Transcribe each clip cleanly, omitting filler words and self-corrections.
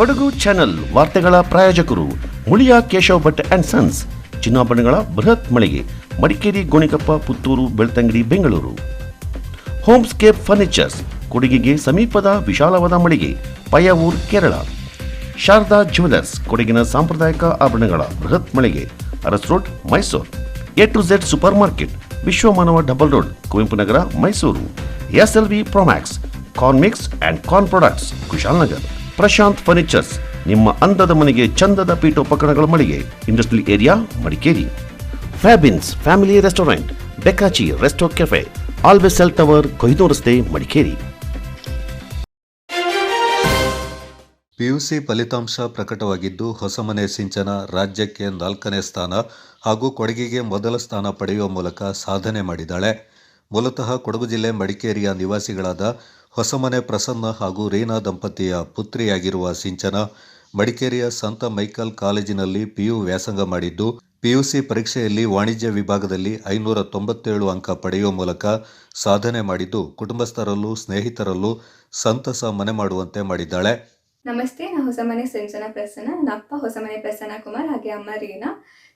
Kodagu channel ವಾರ್ತೆಗಳ ಪ್ರಾಯೋಜಕರು Muliya Keshav Bhat and sons, ಚಿನ್ನಾಭರಣಗಳ ಬೃಹತ್ ಮಳಿಗೆ, ಮಡಿಕೇರಿ, ಗೋಣಿಕೊಪ್ಪ, ಪುತ್ತೂರು, ಬೆಳ್ತಂಗಡಿ, ಬೆಂಗಳೂರು. ಹೋಮ್ಸ್ಕೇಪ್ ಫರ್ನಿಚರ್ಸ್, ಕೊಡಗಿಗೆ ಸಮೀಪದ ವಿಶಾಲವಾದ ಮಳಿಗೆ, ಪಯ್ಯಾವೂರ್, ಕೇರಳ. ಶಾರದಾ ಜ್ಯುವೆಲರ್ಸ್, ಕೊಡಗಿನ ಸಾಂಪ್ರದಾಯಿಕ ಆಭರಣಗಳ ಬೃಹತ್ ಮಳಿಗೆ, Aras road, Mysuru. A to Z super market, Vishwamanava double road, Kuvempu Nagara, Mysuru. SLV promax, corn mix and corn products, Kushalnagar. Prashanth furnitures, ನಿಮ್ಮ ಅಂದದ ಮನೆಗೆ ಚಂದದ ಪೀಠೋಪಕರಣಗಳ ಮಳಿಗೆ, industrial area, Madikeri. Fabins family restaurant, ಬೆಕಾಚಿ resto cafe, always cell tower, Kohinoor ರಸ್ತೆ, ಮಡಿಕೇರಿ. PUC ಫಲಿತಾಂಶ ಪ್ರಕಟವಾಗಿದ್ದು, ಹೊಸಮನೆ ಸಿಂಚನ ರಾಜ್ಯಕ್ಕೆ 4ನೇ ಸ್ಥಾನ ಹಾಗೂ ಕೊಡಗಿಗೆ ಮೊದಲ ಸ್ಥಾನ ಪಡೆಯುವ ಮೂಲಕ ಸಾಧನೆ ಮಾಡಿದ್ದಾಳೆ. ಮೂಲತಃ ಕೊಡಗು ಜಿಲ್ಲೆ ಮಡಿಕೇರಿಯ ನಿವಾಸಿಗಳಾದ ಹೊಸಮನೆ ಪ್ರಸನ್ನ ಹಾಗೂ ರೀನಾ ದಂಪತಿಯ ಪುತ್ರಿಯಾಗಿರುವ ಸಿಂಚನ ಮಡಿಕೇರಿಯ ಸಂತ ಮೈಕಲ್ ಕಾಲೇಜಿನಲ್ಲಿ PU ವ್ಯಾಸಂಗ ಮಾಡಿದ್ದು, PUC ಪರೀಕ್ಷೆಯಲ್ಲಿ ವಾಣಿಜ್ಯ ವಿಭಾಗದಲ್ಲಿ 597 ಅಂಕ ಪಡೆಯುವ ಮೂಲಕ ಸಾಧನೆ ಮಾಡಿದ್ದು, ಕುಟುಂಬಸ್ಥರಲ್ಲೂ ಸ್ನೇಹಿತರಲ್ಲೂ ಸಂತಸ ಮನೆ ಮಾಡುವಂತೆ ಮಾಡಿದ್ದಾಳೆ. ನಮಸ್ತೆ, ನಾನು ಹೊಸಮನೆ ಸಿಂಚನ ಪ್ರಸನ್ನ. ನನ್ನ ಅಪ್ಪ ಹೊಸಮನೆ ಪ್ರಸನ್ನ ಕುಮಾರ್, ಹಾಗೆ ಅಮ್ಮ ರೀನಾ.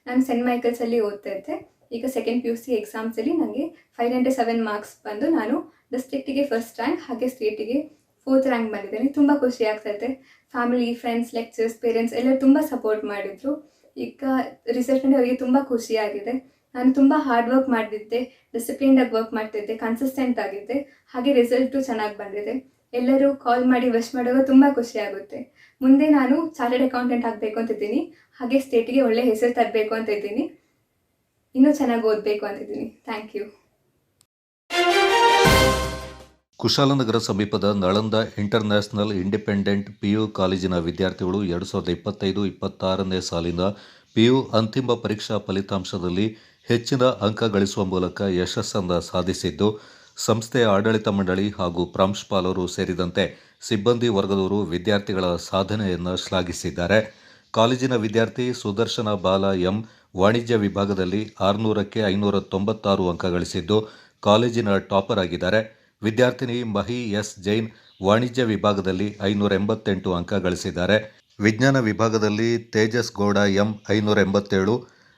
ನಾನು ಸೆಂಟ್ ಮೈಕಲ್ಸಲ್ಲಿ ಓದ್ತಾ ಇದ್ದೆ. ಈಗ ಸೆಕೆಂಡ್ PUC ಎಕ್ಸಾಮ್ಸಲ್ಲಿ ನನಗೆ 597 ಮಾರ್ಕ್ಸ್ ಬಂದು ನಾನು ಡಿಸ್ಟ್ರಿಕ್ಟಿಗೆ ಫಸ್ಟ್ ರ್ಯಾಂಕ್ ಹಾಗೆ ಸ್ಟೇಟಿಗೆ 4th ರ್ಯಾಂಕ್ ಬಂದಿದ್ದೇನೆ. ತುಂಬ ಖುಷಿ ಆಗ್ತಾಯಿದೆ. ಫ್ಯಾಮಿಲಿ, ಫ್ರೆಂಡ್ಸ್, ಲೆಕ್ಚರ್ಸ್, ಪೇರೆಂಟ್ಸ್ ಎಲ್ಲರೂ ತುಂಬ ಸಪೋರ್ಟ್ ಮಾಡಿದರು. ಈಗ ರಿಸಲ್ಟ್ ನೋಡಿ ಅವರಿಗೆ ತುಂಬ ಖುಷಿಯಾಗಿದೆ. ನಾನು ತುಂಬ ಹಾರ್ಡ್ ವರ್ಕ್ ಮಾಡಿದ್ದೆ, ಡಿಸಿಪ್ಲಿನ್ಡಾಗಿ ವರ್ಕ್ ಮಾಡ್ತಿದ್ದೆ, ಕನ್ಸಿಸ್ಟೆಂಟ್ ಆಗಿದ್ದೆ, ಹಾಗೆ ರಿಸಲ್ಟು ಚೆನ್ನಾಗಿ ಬಂದಿದೆ. ಎಲ್ಲರೂ ಕಾಲ್ ಮಾಡಿ ವಿಶ್ ಮಾಡುವಾಗ ತುಂಬ ಖುಷಿ ಆಗುತ್ತೆ. ಮುಂದೆ ನಾನು ಚಾರ್ಟರ್ಡ್ ಅಕೌಂಟೆಂಟ್ ಆಗಬೇಕು ಅಂತಿದ್ದೀನಿ, ಹಾಗೆ ಸ್ಟೇಟಿಗೆ ಒಳ್ಳೆ ಹೆಸರು ತರಬೇಕು ಅಂತ ಇದ್ದೀನಿ. ಇನ್ನೂ ಚೆನ್ನಾಗಿ ಓದಬೇಕು ಅಂತಿದ್ದೀನಿ. Thank you. ಕುಶಾಲನಗರ ಸಮೀಪದ ನಳಂದ ಇಂಟರ್ನ್ಯಾಷನಲ್ ಇಂಡಿಪೆಂಡೆಂಟ್ PU ಕಾಲೇಜಿನ ವಿದ್ಯಾರ್ಥಿಗಳು 2025-26ನೇ ಸಾಲಿನ PU ಅಂತಿಮ ಪರೀಕ್ಷಾ ಫಲಿತಾಂಶದಲ್ಲಿ ಹೆಚ್ಚಿನ ಅಂಕ ಗಳಿಸುವ ಮೂಲಕ ಯಶಸ್ಸನ್ನು ಸಾಧಿಸಿದ್ದು, ಸಂಸ್ಥೆಯ ಆಡಳಿತ ಮಂಡಳಿ ಹಾಗೂ ಪ್ರಾಂಶುಪಾಲರು ಸೇರಿದಂತೆ ಸಿಬ್ಬಂದಿ ವರ್ಗದವರು ವಿದ್ಯಾರ್ಥಿಗಳ ಸಾಧನೆಯನ್ನು ಶ್ಲಾಘಿಸಿದ್ದಾರೆ. ಕಾಲೇಜಿನ ವಿದ್ಯಾರ್ಥಿ ಸುದರ್ಶನ ಬಾಲ ಎಂ ವಾಣಿಜ್ಯ ವಿಭಾಗದಲ್ಲಿ 600ಕ್ಕೆ 596 ಅಂಕ ಗಳಿಸಿದ್ದು, ಕಾಲೇಜಿನ ಟಾಪರ್ ಆಗಿದ್ದಾರೆ. ವಿದ್ಯಾರ್ಥಿನಿ ಮಹಿ S ಜೈನ್ ವಾಣಿಜ್ಯ ವಿಭಾಗದಲ್ಲಿ 588 ಅಂಕ ಗಳಿಸಿದ್ದಾರೆ. ವಿಜ್ಞಾನ ವಿಭಾಗದಲ್ಲಿ ತೇಜಸ್ ಗೌಡ ಎಂ 587,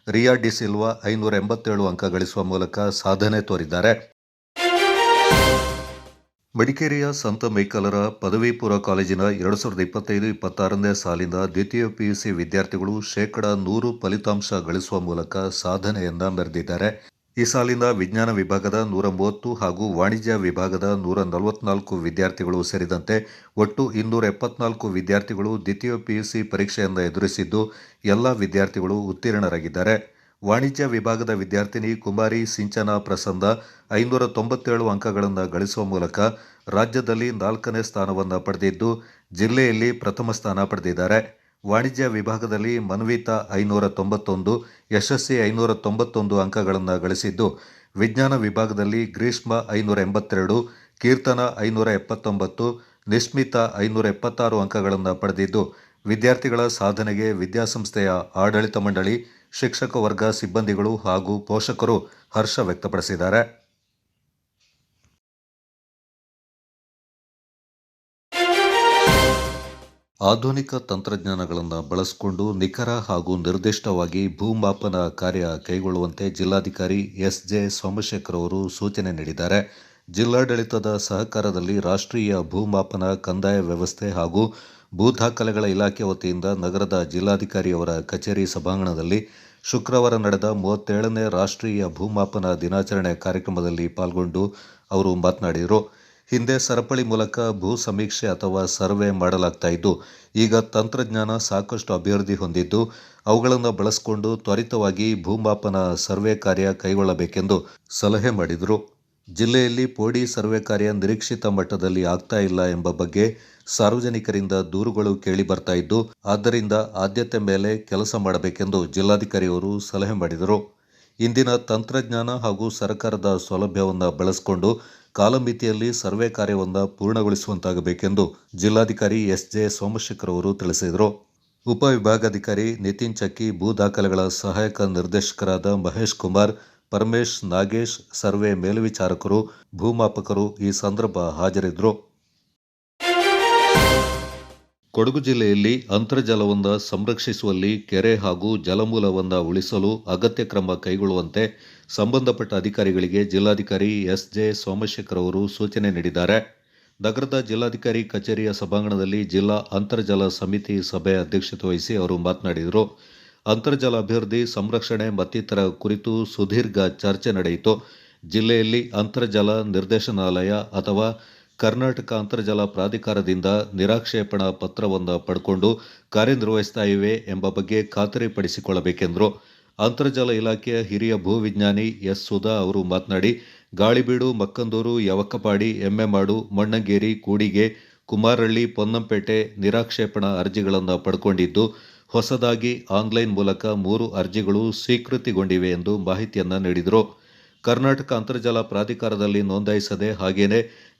ರಿಯಾ ಡಿ ಸಿಲ್ವಾ 587 ಅಂಕ ಗಳಿಸುವ ಮೂಲಕ ಸಾಧನೆ ತೋರಿದ್ದಾರೆ. ಮಡಿಕೇರಿಯ ಸಂತ ಮೈಕಲರ ಪದವಿ ಪೂರ್ವ ಕಾಲೇಜಿನ 2025-26ನೇ ಸಾಲಿನ ದ್ವಿತೀಯ PUC ವಿದ್ಯಾರ್ಥಿಗಳು 100% ಫಲಿತಾಂಶ ಗಳಿಸುವ ಮೂಲಕ ಸಾಧನೆಯನ್ನ ಮೆರೆದಿದ್ದಾರೆ. ಈ ಸಾಲಿನ ವಿಜ್ಞಾನ ವಿಭಾಗದ 130 ಹಾಗೂ ವಾಣಿಜ್ಯ ವಿಭಾಗದ 144 ವಿದ್ಯಾರ್ಥಿಗಳು ಸೇರಿದಂತೆ ಒಟ್ಟು 274 ವಿದ್ಯಾರ್ಥಿಗಳು ದ್ವಿತೀಯ PUC ಪರೀಕ್ಷೆಯನ್ನು ಎದುರಿಸಿದ್ದು, ಎಲ್ಲ ವಿದ್ಯಾರ್ಥಿಗಳು ಉತ್ತೀರ್ಣರಾಗಿದ್ದಾರೆ. ವಾಣಿಜ್ಯ ವಿಭಾಗದ ವಿದ್ಯಾರ್ಥಿನಿ ಕುಮಾರಿ ಸಿಂಚನ ಪ್ರಸನ್ನ 597 ಅಂಕಗಳನ್ನು ಗಳಿಸುವ ಮೂಲಕ ರಾಜ್ಯದಲ್ಲಿ 4ನೇ ಸ್ಥಾನವನ್ನು ಪಡೆದಿದ್ದು, ಜಿಲ್ಲೆಯಲ್ಲಿ ಪ್ರಥಮ ಸ್ಥಾನ ಪಡೆದಿದ್ದಾರೆ. ವಾಣಿಜ್ಯ ವಿಭಾಗದಲ್ಲಿ ಮನ್ವಿತಾ 591, ಯಶಸ್ವಿ 591 ಅಂಕಗಳನ್ನು ಗಳಿಸಿದ್ದು, ವಿಜ್ಞಾನ ವಿಭಾಗದಲ್ಲಿ ಗ್ರೀಷ್ಮ 582, ಕೀರ್ತನ 579, ನಿಸ್ಮಿತಾ 576 ಅಂಕಗಳನ್ನು ಪಡೆದಿದ್ದು, ವಿದ್ಯಾರ್ಥಿಗಳ ಸಾಧನೆಗೆ ವಿದ್ಯಾಸಂಸ್ಥೆಯ ಆಡಳಿತ ಮಂಡಳಿ, ಶಿಕ್ಷಕ ವರ್ಗ, ಸಿಬ್ಬಂದಿಗಳು ಹಾಗೂ ಪೋಷಕರು ಹರ್ಷ ವ್ಯಕ್ತಪಡಿಸಿದ್ದಾರೆ. ಆಧುನಿಕ ತಂತ್ರಜ್ಞಾನಗಳನ್ನು ಬಳಸಿಕೊಂಡು ನಿಖರ ಹಾಗೂ ನಿರ್ದಿಷ್ಟವಾಗಿ ಭೂಮಾಪನ ಕಾರ್ಯ ಕೈಗೊಳ್ಳುವಂತೆ ಜಿಲ್ಲಾಧಿಕಾರಿ SJ ಸೋಮಶೇಖರ್ ಅವರು ಸೂಚನೆ ನೀಡಿದ್ದಾರೆ. ಜಿಲ್ಲಾಡಳಿತದ ಸಹಕಾರದಲ್ಲಿ ರಾಷ್ಟ್ರೀಯ ಭೂಮಾಪನ ಕಂದಾಯ ವ್ಯವಸ್ಥೆ ಹಾಗೂ ಭೂ ದಾಖಲೆಗಳ ಇಲಾಖೆ ವತಿಯಿಂದ ನಗರದ ಜಿಲ್ಲಾಧಿಕಾರಿಯವರ ಕಚೇರಿ ಸಭಾಂಗಣದಲ್ಲಿ ಶುಕ್ರವಾರ ನಡೆದ 37ನೇ ರಾಷ್ಟ್ರೀಯ ಭೂಮಾಪನ ದಿನಾಚರಣೆ ಕಾರ್ಯಕ್ರಮದಲ್ಲಿ ಪಾಲ್ಗೊಂಡು ಅವರು ಮಾತನಾಡಿದರು. ಹಿಂದೆ ಸರಪಳಿ ಮೂಲಕ ಭೂ ಸಮೀಕ್ಷೆ ಅಥವಾ ಸರ್ವೆ ಮಾಡಲಾಗ್ತಾ ಇದ್ದು, ಈಗ ತಂತ್ರಜ್ಞಾನ ಸಾಕಷ್ಟು ಅಭಿವೃದ್ಧಿ ಹೊಂದಿದ್ದು, ಅವುಗಳನ್ನು ಬಳಸಿಕೊಂಡು ತ್ವರಿತವಾಗಿ ಭೂಮಾಪನ ಸರ್ವೆ ಕಾರ್ಯ ಕೈಗೊಳ್ಳಬೇಕೆಂದು ಸಲಹೆ ಮಾಡಿದರು. ಜಿಲ್ಲೆಯಲ್ಲಿ ಪೋಡಿ ಸರ್ವೆ ಕಾರ್ಯ ನಿರೀಕ್ಷಿತ ಮಟ್ಟದಲ್ಲಿ ಆಗ್ತಾ ಇಲ್ಲ ಎಂಬ ಬಗ್ಗೆ ಸಾರ್ವಜನಿಕರಿಂದ ದೂರುಗಳು ಕೇಳಿ ಬರ್ತಾ ಇದ್ದು, ಆದ್ದರಿಂದ ಆದ್ಯತೆ ಮೇಲೆ ಕೆಲಸ ಮಾಡಬೇಕೆಂದು ಜಿಲ್ಲಾಧಿಕಾರಿಯವರು ಸಲಹೆ ಮಾಡಿದರು. ಇಂದಿನ ತಂತ್ರಜ್ಞಾನ ಹಾಗೂ ಸರ್ಕಾರದ ಸೌಲಭ್ಯವನ್ನು ಬಳಸಿಕೊಂಡು ಕಾಲಮಿತಿಯಲ್ಲಿ ಸರ್ವೆ ಕಾರ್ಯವನ್ನು ಪೂರ್ಣಗೊಳಿಸುವಂತಾಗಬೇಕೆಂದು ಜಿಲ್ಲಾಧಿಕಾರಿ SJ ಸೋಮಶೇಖರ್ ಅವರು ತಿಳಿಸಿದರು. ಉಪವಿಭಾಗಾಧಿಕಾರಿ ನಿತಿನ್ ಚಕ್ಕಿ, ಭೂ ದಾಖಲೆಗಳ ಸಹಾಯಕ ನಿರ್ದೇಶಕರಾದ ಮಹೇಶ್ ಕುಮಾರ್, ಪರಮೇಶ್, ನಾಗೇಶ್, ಸರ್ವೆ ಮೇಲ್ವಿಚಾರಕರು, ಭೂಮಾಪಕರು ಈ ಸಂದರ್ಭ ಹಾಜರಿದ್ದರು. ಕೊಡಗು ಜಿಲ್ಲೆಯಲ್ಲಿ ಅಂತರ್ಜಲವನ್ನು ಸಂರಕ್ಷಿಸುವಲ್ಲಿ ಕೆರೆ ಹಾಗೂ ಜಲಮೂಲವನ್ನು ಉಳಿಸಲು ಅಗತ್ಯ ಕ್ರಮ ಕೈಗೊಳ್ಳುವಂತೆ ಸಂಬಂಧಪಟ್ಟ ಅಧಿಕಾರಿಗಳಿಗೆ ಜಿಲ್ಲಾಧಿಕಾರಿ ಎಸ್.ಜೆ. ಸೋಮಶೇಖರ್ ಅವರು ಸೂಚನೆ ನೀಡಿದ್ದಾರೆ. ನಗರದ ಜಿಲ್ಲಾಧಿಕಾರಿ ಕಚೇರಿಯ ಸಭಾಂಗಣದಲ್ಲಿ ಜಿಲ್ಲಾ ಅಂತರ್ಜಲ ಸಮಿತಿ ಸಭೆ ಅಧ್ಯಕ್ಷತೆ ವಹಿಸಿ ಅವರು ಮಾತನಾಡಿದರು. ಅಂತರ್ಜಲ ಅಭಿವೃದ್ಧಿ, ಸಂರಕ್ಷಣೆ ಮತ್ತಿತರ ಕುರಿತು ಸುದೀರ್ಘ ಚರ್ಚೆ ನಡೆಯಿತು. ಜಿಲ್ಲೆಯಲ್ಲಿ ಅಂತರ್ಜಲ ನಿರ್ದೇಶನಾಲಯ ಅಥವಾ ಕರ್ನಾಟಕ ಅಂತರ್ಜಲ ಪ್ರಾಧಿಕಾರದಿಂದ ನಿರಾಕ್ಷೇಪಣಾ ಪತ್ರವನ್ನು ಪಡ್ಕೊಂಡು ಕಾರ್ಯನಿರ್ವಹಿಸ್ತಾ ಇವೆ ಎಂಬ ಬಗ್ಗೆ ಖಾತರಿಪಡಿಸಿಕೊಳ್ಳಬೇಕೆಂದರು. ಅಂತರ್ಜಲ ಇಲಾಖೆಯ ಹಿರಿಯ ಭೂವಿಜ್ಞಾನಿ ಎಸ್. ಸುಧಾ ಅವರು ಮಾತನಾಡಿ, ಗಾಳಿಬೀಡು, ಮಕ್ಕಂದೂರು, ಯವಕಪಾಡಿ, ಎಮ್ಮೆಮಾಡು, ಮಣ್ಣಂಗೇರಿ, ಕೂಡಿಗೆ, ಕುಮಾರಹಳ್ಳಿ, ಪೊನ್ನಂಪೇಟೆ ನಿರಾಕ್ಷೇಪಣಾ ಅರ್ಜಿಗಳನ್ನು ಪಡ್ಕೊಂಡಿದ್ದು, ಹೊಸದಾಗಿ ಆನ್ಲೈನ್ ಮೂಲಕ 3 ಅರ್ಜಿಗಳು ಸ್ವೀಕೃತಿಗೊಂಡಿವೆ ಎಂದು ಮಾಹಿತಿಯನ್ನು ನೀಡಿದರು. ಕರ್ನಾಟಕ ಅಂತರ್ಜಲ ಪ್ರಾಧಿಕಾರದಲ್ಲಿ ನೋಂದಾಯಿಸದೆ ಹಾಗೇನೆ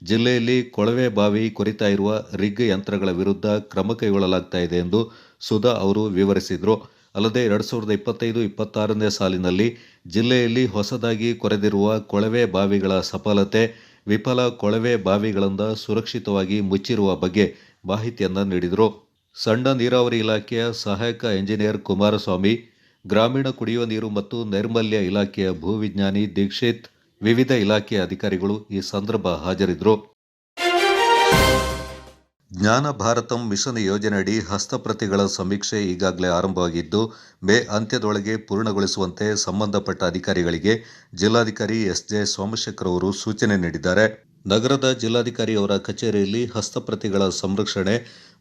ಜಿಲ್ಲೆಯಲ್ಲಿ ಕೊಳವೆ ಬಾವಿ ಕೊರಿತಾ ಇರುವ ರಿಗ್ ಯಂತ್ರಗಳ ವಿರುದ್ಧ ಕ್ರಮ ಕೈಗೊಳ್ಳಲಾಗ್ತಾ ಇದೆ ಎಂದು ಸುಧಾ ಅವರು ವಿವರಿಸಿದರು. ಅಲ್ಲದೆ 2025-26ನೇ ಸಾಲಿನಲ್ಲಿ ಜಿಲ್ಲೆಯಲ್ಲಿ ಹೊಸದಾಗಿ ಕೊರೆದಿರುವ ಕೊಳವೆ ಬಾವಿಗಳ ಸಫಲತೆ, ವಿಫಲ ಕೊಳವೆ ಬಾವಿಗಳಿಂದ ಸುರಕ್ಷಿತವಾಗಿ ಮುಚ್ಚಿರುವ ಬಗ್ಗೆ ಮಾಹಿತಿಯನ್ನು ನೀಡಿದರು. ಸಣ್ಣ ನೀರಾವರಿ ಇಲಾಖೆಯ ಸಹಾಯಕ ಎಂಜಿನಿಯರ್ ಕುಮಾರಸ್ವಾಮಿ, ಗ್ರಾಮೀಣ ಕುಡಿಯುವ ನೀರು ಮತ್ತು ನೈರ್ಮಲ್ಯ ಇಲಾಖೆಯ ಭೂವಿಜ್ಞಾನಿ ದೀಕ್ಷಿತ್, ವಿವಿಧ ಇಲಾಖೆಯ ಅಧಿಕಾರಿಗಳು ಈ ಸಂದರ್ಭ ಹಾಜರಿದ್ದರು. ಜ್ಞಾನ ಭಾರತಂ ಮಿಷನ್ ಯೋಜನೆಯಡಿ ಹಸ್ತಪ್ರತಿಗಳ ಸಮೀಕ್ಷೆ ಈಗಾಗಲೇ ಆರಂಭವಾಗಿದ್ದು, ಮೇ ಅಂತ್ಯದೊಳಗೆ ಪೂರ್ಣಗೊಳಿಸುವಂತೆ ಸಂಬಂಧಪಟ್ಟ ಅಧಿಕಾರಿಗಳಿಗೆ ಜಿಲ್ಲಾಧಿಕಾರಿ ಎಸ್.ಜೆ. ಸೋಮಶೇಖರ್ ಅವರು ಸೂಚನೆ ನೀಡಿದ್ದಾರೆ. ನಗರದ ಜಿಲ್ಲಾಧಿಕಾರಿ ಅವರ ಕಚೇರಿಯಲ್ಲಿ ಹಸ್ತಪ್ರತಿಗಳ ಸಂರಕ್ಷಣೆ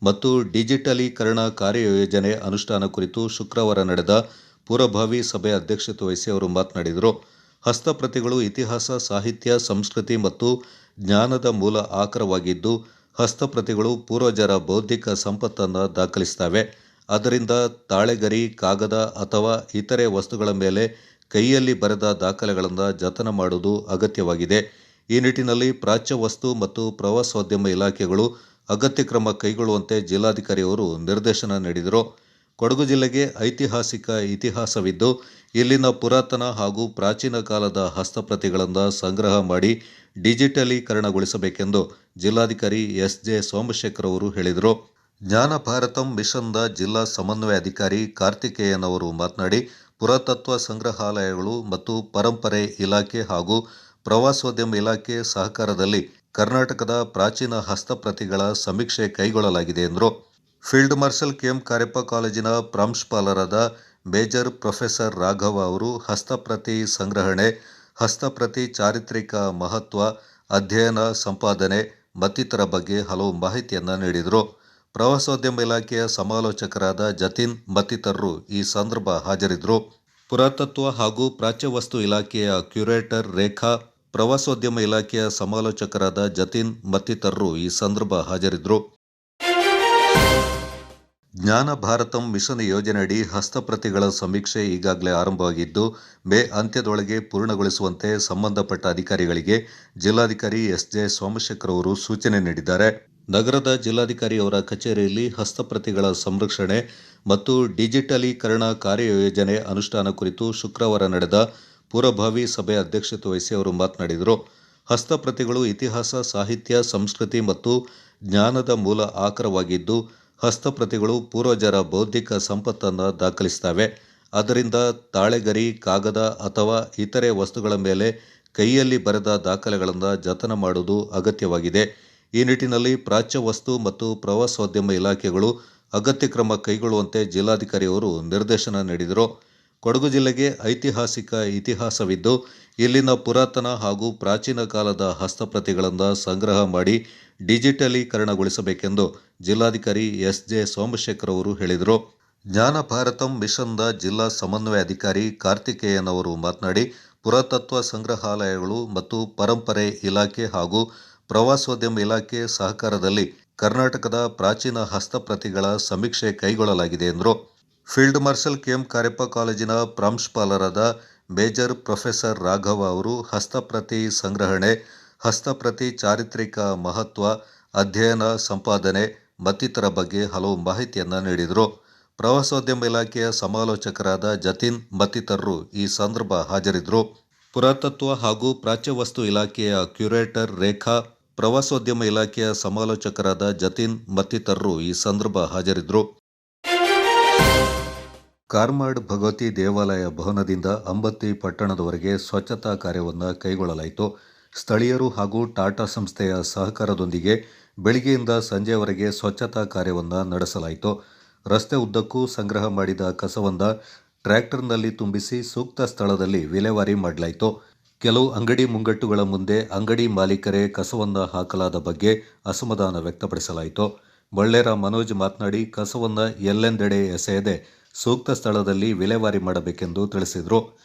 ಮತ್ತು ಡಿಜಿಟಲೀಕರಣ ಕಾರ್ಯಯೋಜನೆ ಅನುಷ್ಠಾನ ಕುರಿತು ಶುಕ್ರವಾರ ನಡೆದ ಪೂರ್ವಭಾವಿ ಸಭೆ ಅಧ್ಯಕ್ಷತೆ ವಹಿಸಿ ಅವರು ಮಾತನಾಡಿದರು. ಹಸ್ತಪ್ರತಿಗಳು ಇತಿಹಾಸ, ಸಾಹಿತ್ಯ, ಸಂಸ್ಕೃತಿ ಮತ್ತು ಜ್ಞಾನದ ಮೂಲ ಆಕರವಾಗಿದ್ದು, ಹಸ್ತಪ್ರತಿಗಳು ಪೂರ್ವಜರ ಬೌದ್ಧಿಕ ಸಂಪತ್ತನ್ನು ದಾಖಲಿಸುತ್ತವೆ. ಆದ್ದರಿಂದ ತಾಳೆಗರಿ, ಕಾಗದ ಅಥವಾ ಇತರೆ ವಸ್ತುಗಳ ಮೇಲೆ ಕೈಯಲ್ಲಿ ಬರೆದ ದಾಖಲೆಗಳನ್ನು ಜತನ ಮಾಡುವುದು ಅಗತ್ಯವಾಗಿದೆ. ಈ ನಿಟ್ಟಿನಲ್ಲಿ ಪ್ರಾಚ್ಯ ವಸ್ತು ಮತ್ತು ಪ್ರವಾಸೋದ್ಯಮ ಇಲಾಖೆಗಳು ಅಗತ್ಯ ಕ್ರಮ ಕೈಗೊಳ್ಳುವಂತೆ ಜಿಲ್ಲಾಧಿಕಾರಿ ಅವರು ನಿರ್ದೇಶನ ನೀಡಿದರು. ಕೊಡಗು ಜಿಲ್ಲೆಗೆ ಐತಿಹಾಸಿಕ ಇತಿಹಾಸವಿದ್ದು, ಇಲ್ಲಿನ ಪುರಾತನ ಹಾಗೂ ಪ್ರಾಚೀನ ಕಾಲದ ಹಸ್ತಪ್ರತಿಗಳನ್ನು ಸಂಗ್ರಹ ಮಾಡಿ ಡಿಜಿಟಲೀಕರಣಗೊಳಿಸಬೇಕೆಂದು ಜಿಲ್ಲಾಧಿಕಾರಿ ಎಸ್.ಜೆ. ಸೋಮಶೇಖರ್ ಅವರು ಹೇಳಿದರು. ಜ್ಞಾನ ಭಾರತಂ ಮಿಷನ್ದ ಜಿಲ್ಲಾ ಸಮನ್ವಯ ಅಧಿಕಾರಿ ಕಾರ್ತಿಕೇಯನ್ ಅವರು ಮಾತನಾಡಿ, ಪುರಾತತ್ವ ಸಂಗ್ರಹಾಲಯಗಳು ಮತ್ತು ಪರಂಪರೆ ಇಲಾಖೆ ಹಾಗೂ ಪ್ರವಾಸೋದ್ಯಮ ಇಲಾಖೆ ಸಹಕಾರದಲ್ಲಿ ಕರ್ನಾಟಕದ ಪ್ರಾಚೀನ ಹಸ್ತಪ್ರತಿಗಳ ಸಮೀಕ್ಷೆ ಕೈಗೊಳ್ಳಲಾಗಿದೆ ಎಂದರು. Field marshal KM. ಕಾರ್ಯಪ್ಪ ಕಾಲೇಜಿನ ಪ್ರಾಂಶುಪಾಲರಾದ ಮೇಜರ್ ಪ್ರೊಫೆಸರ್ ರಾಘವ ಅವರು ಹಸ್ತಪ್ರತಿ ಸಂಗ್ರಹಣೆ, ಹಸ್ತಪ್ರತಿ ಚಾರಿತ್ರಿಕ ಮಹತ್ವ, ಅಧ್ಯಯನ, ಸಂಪಾದನೆ ಮತ್ತಿತರ ಬಗ್ಗೆ ಹಲವು ಮಾಹಿತಿಯನ್ನು ನೀಡಿದರು. ಪ್ರವಾಸೋದ್ಯಮ ಇಲಾಖೆಯ ಸಮಾಲೋಚಕರಾದ ಜತಿನ್ ಮತ್ತಿತರರು ಈ ಸಂದರ್ಭ ಹಾಜರಿದ್ದರು. ಪುರಾತತ್ವ ಹಾಗೂ ಪ್ರಾಚ್ಯವಸ್ತು ಇಲಾಖೆಯ ಕ್ಯೂರೇಟರ್ ರೇಖಾ, ಪ್ರವಾಸೋದ್ಯಮ ಇಲಾಖೆಯ ಸಮಾಲೋಚಕರಾದ ಜತಿನ್ ಮತ್ತಿತರರು ಈ ಸಂದರ್ಭ ಹಾಜರಿದ್ದರು. ಜ್ಞಾನ ಭಾರತಂ ಮಿಷನ್ ಯೋಜನೆಯಡಿ ಹಸ್ತಪ್ರತಿಗಳ ಸಮೀಕ್ಷೆ ಈಗಾಗಲೇ ಆರಂಭವಾಗಿದ್ದು, ಮೇ ಅಂತ್ಯದೊಳಗೆ ಪೂರ್ಣಗೊಳಿಸುವಂತೆ ಸಂಬಂಧಪಟ್ಟ ಅಧಿಕಾರಿಗಳಿಗೆ ಜಿಲ್ಲಾಧಿಕಾರಿ ಎಸ್.ಜೆ. ಸೋಮಶೇಖರ್ ಅವರು ಸೂಚನೆ ನೀಡಿದ್ದಾರೆ. ನಗರದ ಜಿಲ್ಲಾಧಿಕಾರಿ ಅವರ ಕಚೇರಿಯಲ್ಲಿ ಹಸ್ತಪ್ರತಿಗಳ ಸಂರಕ್ಷಣೆ ಮತ್ತು ಡಿಜಿಟಲೀಕರಣ ಕಾರ್ಯಯೋಜನೆ ಅನುಷ್ಠಾನ ಕುರಿತು ಶುಕ್ರವಾರ ನಡೆದ ಪೂರ್ವಭಾವಿ ಸಭೆ ಅಧ್ಯಕ್ಷತೆ ವಹಿಸಿ ಅವರು ಮಾತನಾಡಿದರು. ಹಸ್ತಪ್ರತಿಗಳು ಇತಿಹಾಸ, ಸಾಹಿತ್ಯ, ಸಂಸ್ಕೃತಿ ಮತ್ತು ಜ್ಞಾನದ ಮೂಲ ಆಕರವಾಗಿದ್ದು, ಹಸ್ತಪ್ರತಿಗಳು ಪೂರ್ವಜರ ಬೌದ್ಧಿಕ ಸಂಪತ್ತನ್ನು ದಾಖಲಿಸುತ್ತವೆ. ಆದ್ದರಿಂದ ತಾಳೆಗರಿ, ಕಾಗದ ಅಥವಾ ಇತರೆ ವಸ್ತುಗಳ ಮೇಲೆ ಕೈಯಲ್ಲಿ ಬರೆದ ದಾಖಲೆಗಳನ್ನು ಜತನ ಮಾಡುವುದು ಅಗತ್ಯವಾಗಿದೆ. ಈ ನಿಟ್ಟಿನಲ್ಲಿ ಪ್ರಾಚ್ಯ ವಸ್ತು ಮತ್ತು ಪ್ರವಾಸೋದ್ಯಮ ಇಲಾಖೆಗಳು ಅಗತ್ಯ ಕ್ರಮ ಕೈಗೊಳ್ಳುವಂತೆ ಜಿಲ್ಲಾಧಿಕಾರಿ ಅವರು ನಿರ್ದೇಶನ ನೀಡಿದರು. ಕೊಡಗು ಜಿಲ್ಲೆಗೆ ಐತಿಹಾಸಿಕ ಇತಿಹಾಸವಿದ್ದು, ಇಲ್ಲಿನ ಪುರಾತನ ಹಾಗೂ ಪ್ರಾಚೀನ ಕಾಲದ ಹಸ್ತಪ್ರತಿಗಳನ್ನು ಸಂಗ್ರಹ ಮಾಡಿ ಡಿಜಿಟಲೀಕರಣಗೊಳಿಸಬೇಕೆಂದು ಜಿಲ್ಲಾಧಿಕಾರಿ ಎಸ್.ಜೆ. ಸೋಮಶೇಖರ್ ಅವರು ಹೇಳಿದರು. ಜ್ಞಾನ ಭಾರತಂ ಮಿಷನ್ದ ಜಿಲ್ಲಾ ಸಮನ್ವಯ ಅಧಿಕಾರಿ ಕಾರ್ತಿಕೇಯನ್ ಅವರು ಮಾತನಾಡಿ, ಪುರಾತತ್ವ ಸಂಗ್ರಹಾಲಯಗಳು ಮತ್ತು ಪರಂಪರೆ ಇಲಾಖೆ ಹಾಗೂ ಪ್ರವಾಸೋದ್ಯಮ ಇಲಾಖೆ ಸಹಕಾರದಲ್ಲಿ ಕರ್ನಾಟಕದ ಪ್ರಾಚೀನ ಹಸ್ತಪ್ರತಿಗಳ ಸಮೀಕ್ಷೆ ಕೈಗೊಳ್ಳಲಾಗಿದೆ ಎಂದರು. Field marshal KM. ಕಾರ್ಯಪ್ಪ ಕಾಲೇಜಿನ ಪ್ರಾಂಶುಪಾಲರಾದ ಮೇಜರ್ ಪ್ರೊಫೆಸರ್ ರಾಘವ ಅವರು ಹಸ್ತಪ್ರತಿ ಸಂಗ್ರಹಣೆ, ಹಸ್ತಪ್ರತಿ ಚಾರಿತ್ರಿಕ ಮಹತ್ವ, ಅಧ್ಯಯನ, ಸಂಪಾದನೆ ಮತ್ತಿತರ ಬಗ್ಗೆ ಹಲವು ಮಾಹಿತಿಯನ್ನು ನೀಡಿದರು. ಪ್ರವಾಸೋದ್ಯಮ ಇಲಾಖೆಯ ಸಮಾಲೋಚಕರಾದ ಜತಿನ್ ಮತ್ತಿತರರು ಈ ಸಂದರ್ಭ ಹಾಜರಿದ್ದರು. ಪುರಾತತ್ವ ಹಾಗೂ ಪ್ರಾಚ್ಯವಸ್ತು ಇಲಾಖೆಯ ಕ್ಯೂರೇಟರ್ ರೇಖಾ, ಪ್ರವಾಸೋದ್ಯಮ ಇಲಾಖೆಯ ಸಮಾಲೋಚಕರಾದ ಜತಿನ್ ಮತ್ತಿತರರು ಈ ಸಂದರ್ಭ ಹಾಜರಿದ್ದರು. ಕಾರ್ಮಾಡ್ ಭಗವತಿ ದೇವಾಲಯ ಭವನದಿಂದ ಅಂಬತ್ತಿ ಪಟ್ಟಣದವರೆಗೆ ಸ್ವಚ್ಛತಾ ಕಾರ್ಯವನ್ನು ಕೈಗೊಳ್ಳಲಾಯಿತು. ಸ್ಥಳೀಯರು ಹಾಗೂ ಟಾಟಾ ಸಂಸ್ಥೆಯ ಸಹಕಾರದೊಂದಿಗೆ ಬೆಳಗ್ಗೆಯಿಂದ ಸಂಜೆಯವರೆಗೆ ಸ್ವಚ್ಛತಾ ಕಾರ್ಯವನ್ನು ನಡೆಸಲಾಯಿತು. ರಸ್ತೆ ಉದ್ದಕ್ಕೂ ಸಂಗ್ರಹ ಮಾಡಿದ ಕಸವನ್ನು ಟ್ರ್ಯಾಕ್ಟರ್ನಲ್ಲಿ ತುಂಬಿಸಿ ಸೂಕ್ತ ಸ್ಥಳದಲ್ಲಿ ವಿಲೇವಾರಿ ಮಾಡಲಾಯಿತು. ಕೆಲವು ಅಂಗಡಿ ಮುಂಗಟ್ಟುಗಳ ಮುಂದೆ ಅಂಗಡಿ ಮಾಲೀಕರೇ ಕಸವನ್ನು ಹಾಕಲಾದ ಬಗ್ಗೆ ಅಸಮಾಧಾನ ವ್ಯಕ್ತಪಡಿಸಲಾಯಿತು. ಬಳ್ಳೇರ ಮನೋಜ್ ಮಾತನಾಡಿ, ಕಸವನ್ನು ಎಲ್ಲೆಂದೆಡೆ ಎಸೆಯದೆ ಸೂಕ್ತ ಸ್ಥಳದಲ್ಲಿ ವಿಲೇವಾರಿ ಮಾಡಬೇಕೆಂದು ತಿಳಿಸಿದರು.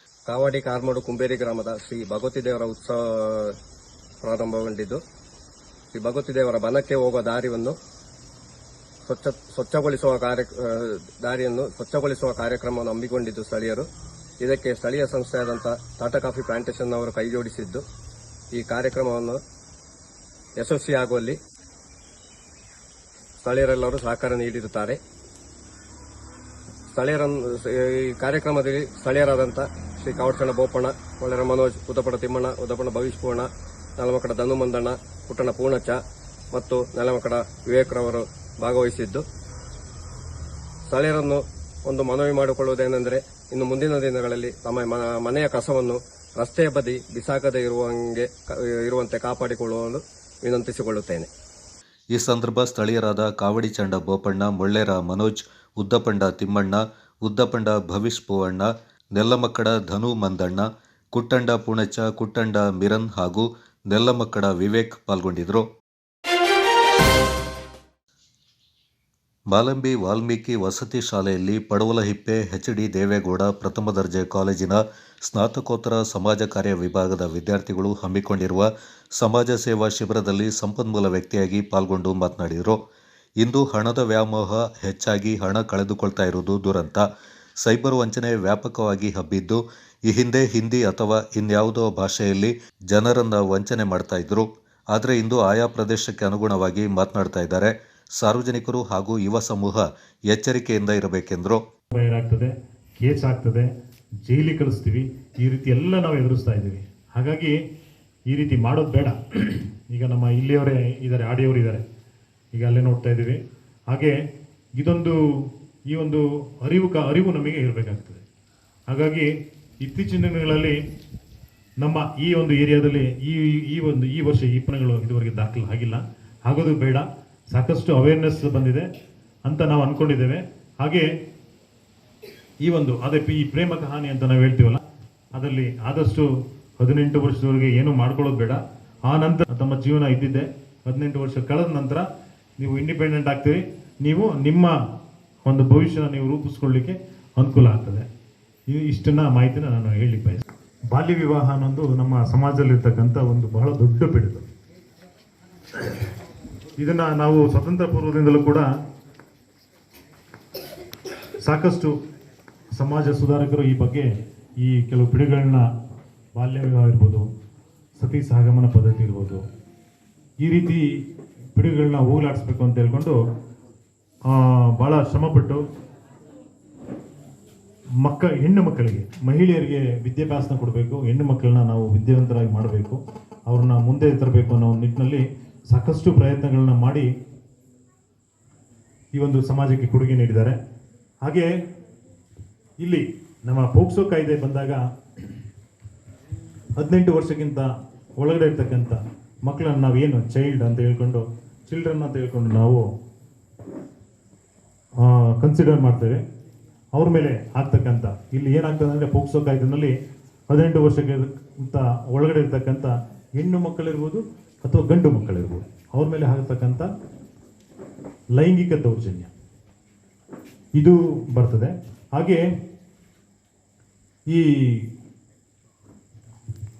ಕಾವಾಡಿ ಕಾರ್ಮಾಡು ಕುಂಬೇರಿ ಗ್ರಾಮದ ಶ್ರೀ ಭಗವತಿ ದೇವರ ಉತ್ಸವ ಪ್ರಾರಂಭಗೊಂಡಿದ್ದು, ಶ್ರೀ ಭಗವತಿ ದೇವರ ಬನಕ್ಕೆ ಹೋಗುವ ದಾರಿಯನ್ನು ಸ್ವಚ್ಛಗೊಳಿಸುವ ಕಾರ್ಯಕ್ರಮವನ್ನು ಹಮ್ಮಿಕೊಂಡಿದ್ದು ಸ್ಥಳೀಯರು. ಇದಕ್ಕೆ ಸ್ಥಳೀಯ ಸಂಸ್ಥೆಯಾದಂಥ ಟಾಟಾ ಕಾಫಿ ಪ್ಲಾಂಟೇಶನ್ ಅವರು ಕೈಜೋಡಿಸಿದ್ದು, ಈ ಕಾರ್ಯಕ್ರಮವನ್ನು ಯಶಸ್ವಿಯಾಗುವಲ್ಲಿ ಸ್ಥಳೀಯರೆಲ್ಲರೂ ಸಹಕಾರ ನೀಡಿರುತ್ತಾರೆ. ಈ ಕಾರ್ಯಕ್ರಮದಲ್ಲಿ ಸ್ಥಳೀಯರಾದಂಥ ಶ್ರೀ ಕಾವಡ್ಚಣ್ಣ ಬೋಪಣ್ಣ, ಒಳ್ಳೆರ ಮನೋಜ್, ಉದಪಣ ತಿಮ್ಮಣ್ಣ, ಉದಪಣ ಭವಿಷ್ ಪೂರ್ಣ, ನೆಲಮಕಡ ಧನುಮಂದಣ್ಣ, ಪುಟ್ಟಣ ಪೂರ್ಣಚ್ಚ ಮತ್ತು ನೆಲಮಕಡ ವಿವೇಕ್ರವರು ಭಾಗವಹಿಸಿದ್ದು, ಸ್ಥಳೀಯರನ್ನು ಒಂದು ಮನವಿ ಮಾಡಿಕೊಳ್ಳುವುದೇನೆಂದರೆ, ಇನ್ನು ಮುಂದಿನ ದಿನಗಳಲ್ಲಿ ತಮ್ಮ ಮನೆಯ ಕಸವನ್ನು ರಸ್ತೆಯ ಬದಿ ಬಿಸಾಕದೇ ಇರುವಂತೆ ಕಾಪಾಡಿಕೊಳ್ಳಲು ವಿನಂತಿಸಿಕೊಳ್ಳುತ್ತೇನೆ. ಈ ಸಂದರ್ಭ ಸ್ಥಳೀಯರಾದ ಕಾವಡಿ ಚಂಡ ಬೋಪಣ್ಣ, ಮೊಳ್ಳೇರ ಮನೋಜ್, ಉದ್ದಪಂಡ ತಿಮ್ಮಣ್ಣ, ಉದ್ದಪಂಡ ಭವಿಷ್ ಪೂವಣ್ಣ, ನೆಲ್ಲಮಕ್ಕಡ ಧನು ಮಂದಣ್ಣ, ಕುಟ್ಟಂಡ ಪೂಣಚ್ಚ, ಕುಟ್ಟಂಡ ಮಿರನ್ ಹಾಗೂ ನೆಲ್ಲಮಕ್ಕಡ ವಿವೇಕ್ ಪಾಲ್ಗೊಂಡಿದ್ದರು. ಮಾಲಂಬಿ ವಾಲ್ಮೀಕಿ ವಸತಿ ಶಾಲೆಯಲ್ಲಿ ಪಡವಲಹಿಪ್ಪೆ ಎಚ್.ಡಿ. ದೇವೇಗೌಡ ಪ್ರಥಮ ದರ್ಜೆ ಕಾಲೇಜಿನ ಸ್ನಾತಕೋತ್ತರ ಸಮಾಜ ಕಾರ್ಯ ವಿಭಾಗದ ವಿದ್ಯಾರ್ಥಿಗಳು ಹಮ್ಮಿಕೊಂಡಿರುವ ಸಮಾಜ ಸೇವಾ ಶಿಬಿರದಲ್ಲಿ ಸಂಪನ್ಮೂಲ ವ್ಯಕ್ತಿಯಾಗಿ ಪಾಲ್ಗೊಂಡು ಮಾತನಾಡಿದರು. ಇಂದು ಹಣದ ವ್ಯಾಮೋಹ ಹೆಚ್ಚಾಗಿ ಹಣ ಕಳೆದುಕೊಳ್ತಾ ಇರುವುದು ದುರಂತ. ಸೈಬರ್ ವಂಚನೆ ವ್ಯಾಪಕವಾಗಿ ಹಬ್ಬಿದ್ದು, ಈ ಹಿಂದೆ ಹಿಂದಿ ಅಥವಾ ಇನ್ಯಾವುದೋ ಭಾಷೆಯಲ್ಲಿ ಜನರನ್ನು ವಂಚನೆ ಮಾಡ್ತಾ ಇದ್ರು. ಆದರೆ ಇಂದು ಆಯಾ ಪ್ರದೇಶಕ್ಕೆ ಅನುಗುಣವಾಗಿ ಮಾತನಾಡ್ತಾ ಇದ್ದಾರೆ. ಸಾರ್ವಜನಿಕರು ಹಾಗೂ ಯುವ ಸಮೂಹ ಎಚ್ಚರಿಕೆಯಿಂದ ಇರಬೇಕೆಂದರು. ಆಗ್ತದೆ, ಕೇಸ್ ಆಗ್ತದೆ, ಜೈಲಿಗೆ ಕಳಿಸ್ತೀವಿ, ಈ ರೀತಿ ಎಲ್ಲ ನಾವು ಎದುರಿಸ್ತಾ ಇದ್ದೀವಿ. ಹಾಗಾಗಿ ಈ ರೀತಿ ಮಾಡೋದು ಬೇಡ. ಈಗ ನಮ್ಮ ಇಲ್ಲಿಯವರೇ ಇದ್ದಾರೆ, ಆಡಿಯವರು ಇದ್ದಾರೆ, ಈಗ ಅಲ್ಲೇ ನೋಡ್ತಾ ಇದ್ದೀವಿ. ಹಾಗೆ ಈ ಒಂದು ಅರಿವು ನಮಗೆ ಇರಬೇಕಾಗ್ತದೆ. ಹಾಗಾಗಿ ಇತ್ತೀಚಿನ ದಿನಗಳಲ್ಲಿ ನಮ್ಮ ಈ ಒಂದು ಏರಿಯಾದಲ್ಲಿ ಈ ವರ್ಷ ಈ ಪಣಗಳು ಇದುವರೆಗೆ ದಾಖಲೆ ಆಗಿಲ್ಲ, ಆಗೋದು ಬೇಡ. ಸಾಕಷ್ಟು ಅವೇರ್ನೆಸ್ ಬಂದಿದೆ ಅಂತ ನಾವು ಅಂದ್ಕೊಂಡಿದ್ದೇವೆ. ಹಾಗೆ ಈ ಪ್ರೇಮ ಕಹಾನಿ ಅಂತ ನಾವು ಹೇಳ್ತೀವಲ್ಲ, ಅದರಲ್ಲಿ ಆದಷ್ಟು 18 ವರ್ಷದವರೆಗೆ ಏನು ಮಾಡ್ಕೊಳ್ಳೋದು ಬೇಡ. ಆ ನಂತರ ತಮ್ಮ ಜೀವನ ಇದ್ದಿದ್ದೆ 18 ವರ್ಷ ಕಳೆದ ನಂತರ ನೀವು ಇಂಡಿಪೆಂಡೆಂಟ್ ಆಗ್ತೀರಿ. ನೀವು ನಿಮ್ಮ ಒಂದು ಭವಿಷ್ಯನ ನೀವು ರೂಪಿಸ್ಕೊಳ್ಳಿಕ್ಕೆ ಅನುಕೂಲ ಆಗ್ತದೆ. ಇಷ್ಟನ್ನ ಮಾಹಿತಿನ ನಾನು ಹೇಳಲಿಕ್ಕೆ ಬಯಸ್ತೇನೆ. ಬಾಲ್ಯ ವಿವಾಹ ಅನ್ನೋದು ನಮ್ಮ ಸಮಾಜದಲ್ಲಿರ್ತಕ್ಕಂಥ ಒಂದು ಬಹಳ ದೊಡ್ಡ ಪಿಡುಗು. ಇದನ್ನ ನಾವು ಸ್ವತಂತ್ರ ಪೂರ್ವದಿಂದಲೂ ಕೂಡ ಸಾಕಷ್ಟು ಸಮಾಜ ಸುಧಾರಕರು ಈ ಬಗ್ಗೆ ಈ ಕೆಲವು ಪಿಡುಗುಗಳನ್ನ, ಬಾಲ್ಯ ವಿವಾಹ ಇರ್ಬೋದು, ಸತಿ ಸಹಗಮನ ಪದ್ಧತಿ ಇರ್ಬೋದು, ಈ ರೀತಿ ಪಿಡುಗುಗಳನ್ನ ಹೋಗಲಾಡಿಸ್ಬೇಕು ಅಂತ ಹೇಳ್ಕೊಂಡು ಭಾಳ ಶ್ರಮಪಟ್ಟು ಹೆಣ್ಣು ಮಕ್ಕಳಿಗೆ, ಮಹಿಳೆಯರಿಗೆ ವಿದ್ಯಾಭ್ಯಾಸನ ಕೊಡಬೇಕು, ಹೆಣ್ಣು ಮಕ್ಕಳನ್ನ ನಾವು ವಿದ್ಯಾವಂತರಾಗಿ ಮಾಡಬೇಕು, ಅವ್ರನ್ನ ಮುಂದೆ ತರಬೇಕು ಅನ್ನೋ ನಿಟ್ಟಿನಲ್ಲಿ ಸಾಕಷ್ಟು ಪ್ರಯತ್ನಗಳನ್ನ ಮಾಡಿ ಈ ಒಂದು ಸಮಾಜಕ್ಕೆ ಕೊಡುಗೆ ನೀಡಿದ್ದಾರೆ. ಹಾಗೆ ಇಲ್ಲಿ ನಮ್ಮ ಪೋಕ್ಸೋ ಕಾಯ್ದೆ ಬಂದಾಗ 18 ವರ್ಷಕ್ಕಿಂತ ಒಳಗಡೆ ಇರ್ತಕ್ಕಂಥ ಮಕ್ಕಳನ್ನು ನಾವೇನು ಚಿಲ್ಡ್ರನ್ ಅಂತ ಹೇಳ್ಕೊಂಡು ನಾವು ಕನ್ಸಿಡರ್ ಮಾಡ್ತೇವೆ. ಅವ್ರ ಮೇಲೆ ಆಗ್ತಕ್ಕಂಥ, ಇಲ್ಲಿ ಏನಾಗ್ತದೆ ಅಂದರೆ ಪೋಕ್ಸೋ ಕಾಯ್ದೆನಲ್ಲಿ 18 ವರ್ಷಕ್ಕಿಂತ ಒಳಗಡೆ ಇರ್ತಕ್ಕಂಥ ಹೆಣ್ಣು ಮಕ್ಕಳಿರ್ಬೋದು ಅಥವಾ ಗಂಡು ಮಕ್ಕಳಿರ್ಬೋದು, ಅವ್ರ ಮೇಲೆ ಆಗ್ತಕ್ಕಂಥ ಲೈಂಗಿಕ ದೌರ್ಜನ್ಯ ಇದು ಬರ್ತದೆ. ಹಾಗೆ ಈ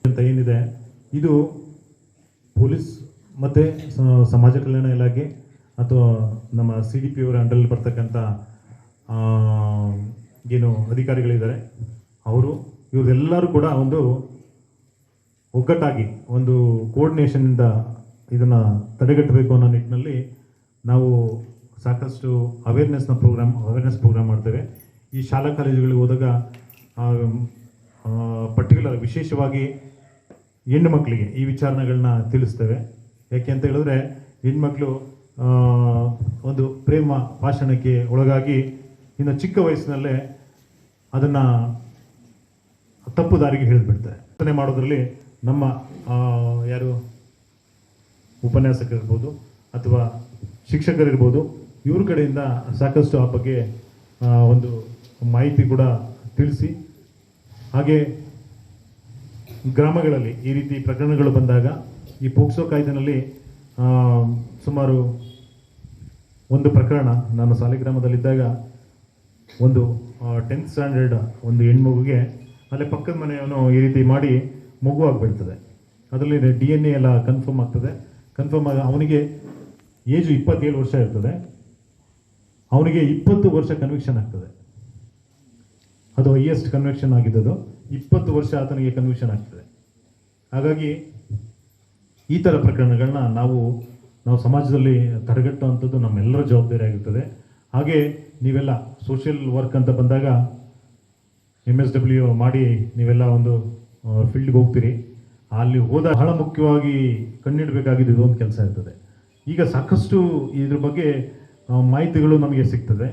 ಅಂತ ಏನಿದೆ, ಇದು ಪೊಲೀಸ್ ಮತ್ತು ಸಮಾಜ ಕಲ್ಯಾಣ ಇಲಾಖೆ ಅಥವಾ ನಮ್ಮ CDP ಅವರ ಅಂಡರಲ್ಲಿ ಬರ್ತಕ್ಕಂಥ ಏನು ಅಧಿಕಾರಿಗಳಿದ್ದಾರೆ, ಇವರೆಲ್ಲರೂ ಕೂಡ ಒಂದು ಒಗ್ಗಟ್ಟಾಗಿ ಒಂದು ಕೋಆರ್ಡಿನೇಷನ್ನಿಂದ ಇದನ್ನು ತಡೆಗಟ್ಟಬೇಕು ಅನ್ನೋ ನಿಟ್ಟಿನಲ್ಲಿ ನಾವು ಸಾಕಷ್ಟು ಅವೇರ್ನೆಸ್ ಪ್ರೋಗ್ರಾಮ್ ಮಾಡ್ತೇವೆ. ಈ ಶಾಲಾ ಕಾಲೇಜುಗಳಿಗೆ ಹೋದಾಗ ಪರ್ಟಿಕ್ಯುಲರ್ ವಿಶೇಷವಾಗಿ ಹೆಣ್ಣು ಮಕ್ಕಳಿಗೆ ಈ ವಿಚಾರಣೆಗಳನ್ನ ತಿಳಿಸ್ತೇವೆ. ಯಾಕೆ ಅಂತ ಹೇಳಿದ್ರೆ ಹೆಣ್ಮಕ್ಳು ಒಂದು ಪ್ರೇಮ ಭಾಷಣಕ್ಕೆ ಒಳಗಾಗಿ ಇನ್ನು ಚಿಕ್ಕ ವಯಸ್ಸಿನಲ್ಲೇ ಅದನ್ನು ತಪ್ಪು ದಾರಿಗೆ ಹಿಡಿದುಬಿಡ್ತಾರೆ. ವರ್ತನೆ ಮಾಡೋದ್ರಲ್ಲಿ ನಮ್ಮ ಯಾರು ಉಪನ್ಯಾಸಕರಿರ್ಬೋದು ಅಥವಾ ಶಿಕ್ಷಕರಿರ್ಬೋದು, ಇವ್ರ ಕಡೆಯಿಂದ ಸಾಕಷ್ಟು ಆ ಬಗ್ಗೆ ಒಂದು ಮಾಹಿತಿ ಕೂಡ ತಿಳಿಸಿ, ಹಾಗೆ ಗ್ರಾಮಗಳಲ್ಲಿ ಈ ರೀತಿ ಪ್ರಕರಣಗಳು ಬಂದಾಗ ಈ ಪೋಕ್ಸೋ ಕಾಯ್ದೆನಲ್ಲಿ ಸುಮಾರು ಒಂದು ಪ್ರಕರಣ, ನಾನು ಸಾಲಿಗ್ರಾಮದಲ್ಲಿದ್ದಾಗ ಒಂದು 10th ಸ್ಟ್ಯಾಂಡರ್ಡ್ ಒಂದು ಹೆಣ್ಮಗುಗೆ ಅಲ್ಲೇ ಪಕ್ಕದ ಮನೆಯವನು ಈ ರೀತಿ ಮಾಡಿ ಮಗು ಆಗಿಬಿಡ್ತದೆ. ಅದರಲ್ಲಿ DNA ಎಲ್ಲ ಕನ್ಫರ್ಮ್ ಆಗ್ತದೆ. ಕನ್ಫರ್ಮ್ ಆಗ ಅವನಿಗೆ ಏಜು 27 ವರ್ಷ ಇರ್ತದೆ, ಅವನಿಗೆ 20 ವರ್ಷ ಕನ್ವಿಕ್ಷನ್ ಆಗ್ತದೆ. ಅದು ಹೈಯೆಸ್ಟ್ ಕನ್ವಿಕ್ಷನ್ ಆಗಿದ್ದದು, 20 ವರ್ಷ ಆತನಿಗೆ ಕನ್ವಿಕ್ಷನ್ ಆಗ್ತದೆ. ಹಾಗಾಗಿ ಈ ಥರ ಪ್ರಕರಣಗಳನ್ನ ನಾವು ಸಮಾಜದಲ್ಲಿ ತಡೆಗಟ್ಟುವಂಥದ್ದು ನಮ್ಮೆಲ್ಲರ ಜವಾಬ್ದಾರಿ ಆಗಿರ್ತದೆ. ಹಾಗೆ ನೀವೆಲ್ಲ ಸೋಷಿಯಲ್ ವರ್ಕ್ ಅಂತ ಬಂದಾಗ MSW ಮಾಡಿ ನೀವೆಲ್ಲ ಒಂದು ಫೀಲ್ಡ್ಗೆ ಹೋಗ್ತೀರಿ. ಅಲ್ಲಿ ಹೋದ ಬಹಳ ಮುಖ್ಯವಾಗಿ ಕಂಡುಹಿಡಬೇಕಾಗಿದ್ದು ಇದೊಂದು ಕೆಲಸ ಇರ್ತದೆ. ಈಗ ಸಾಕಷ್ಟು ಇದ್ರ ಬಗ್ಗೆ ಮಾಹಿತಿಗಳು ನಮಗೆ ಸಿಗ್ತದೆ.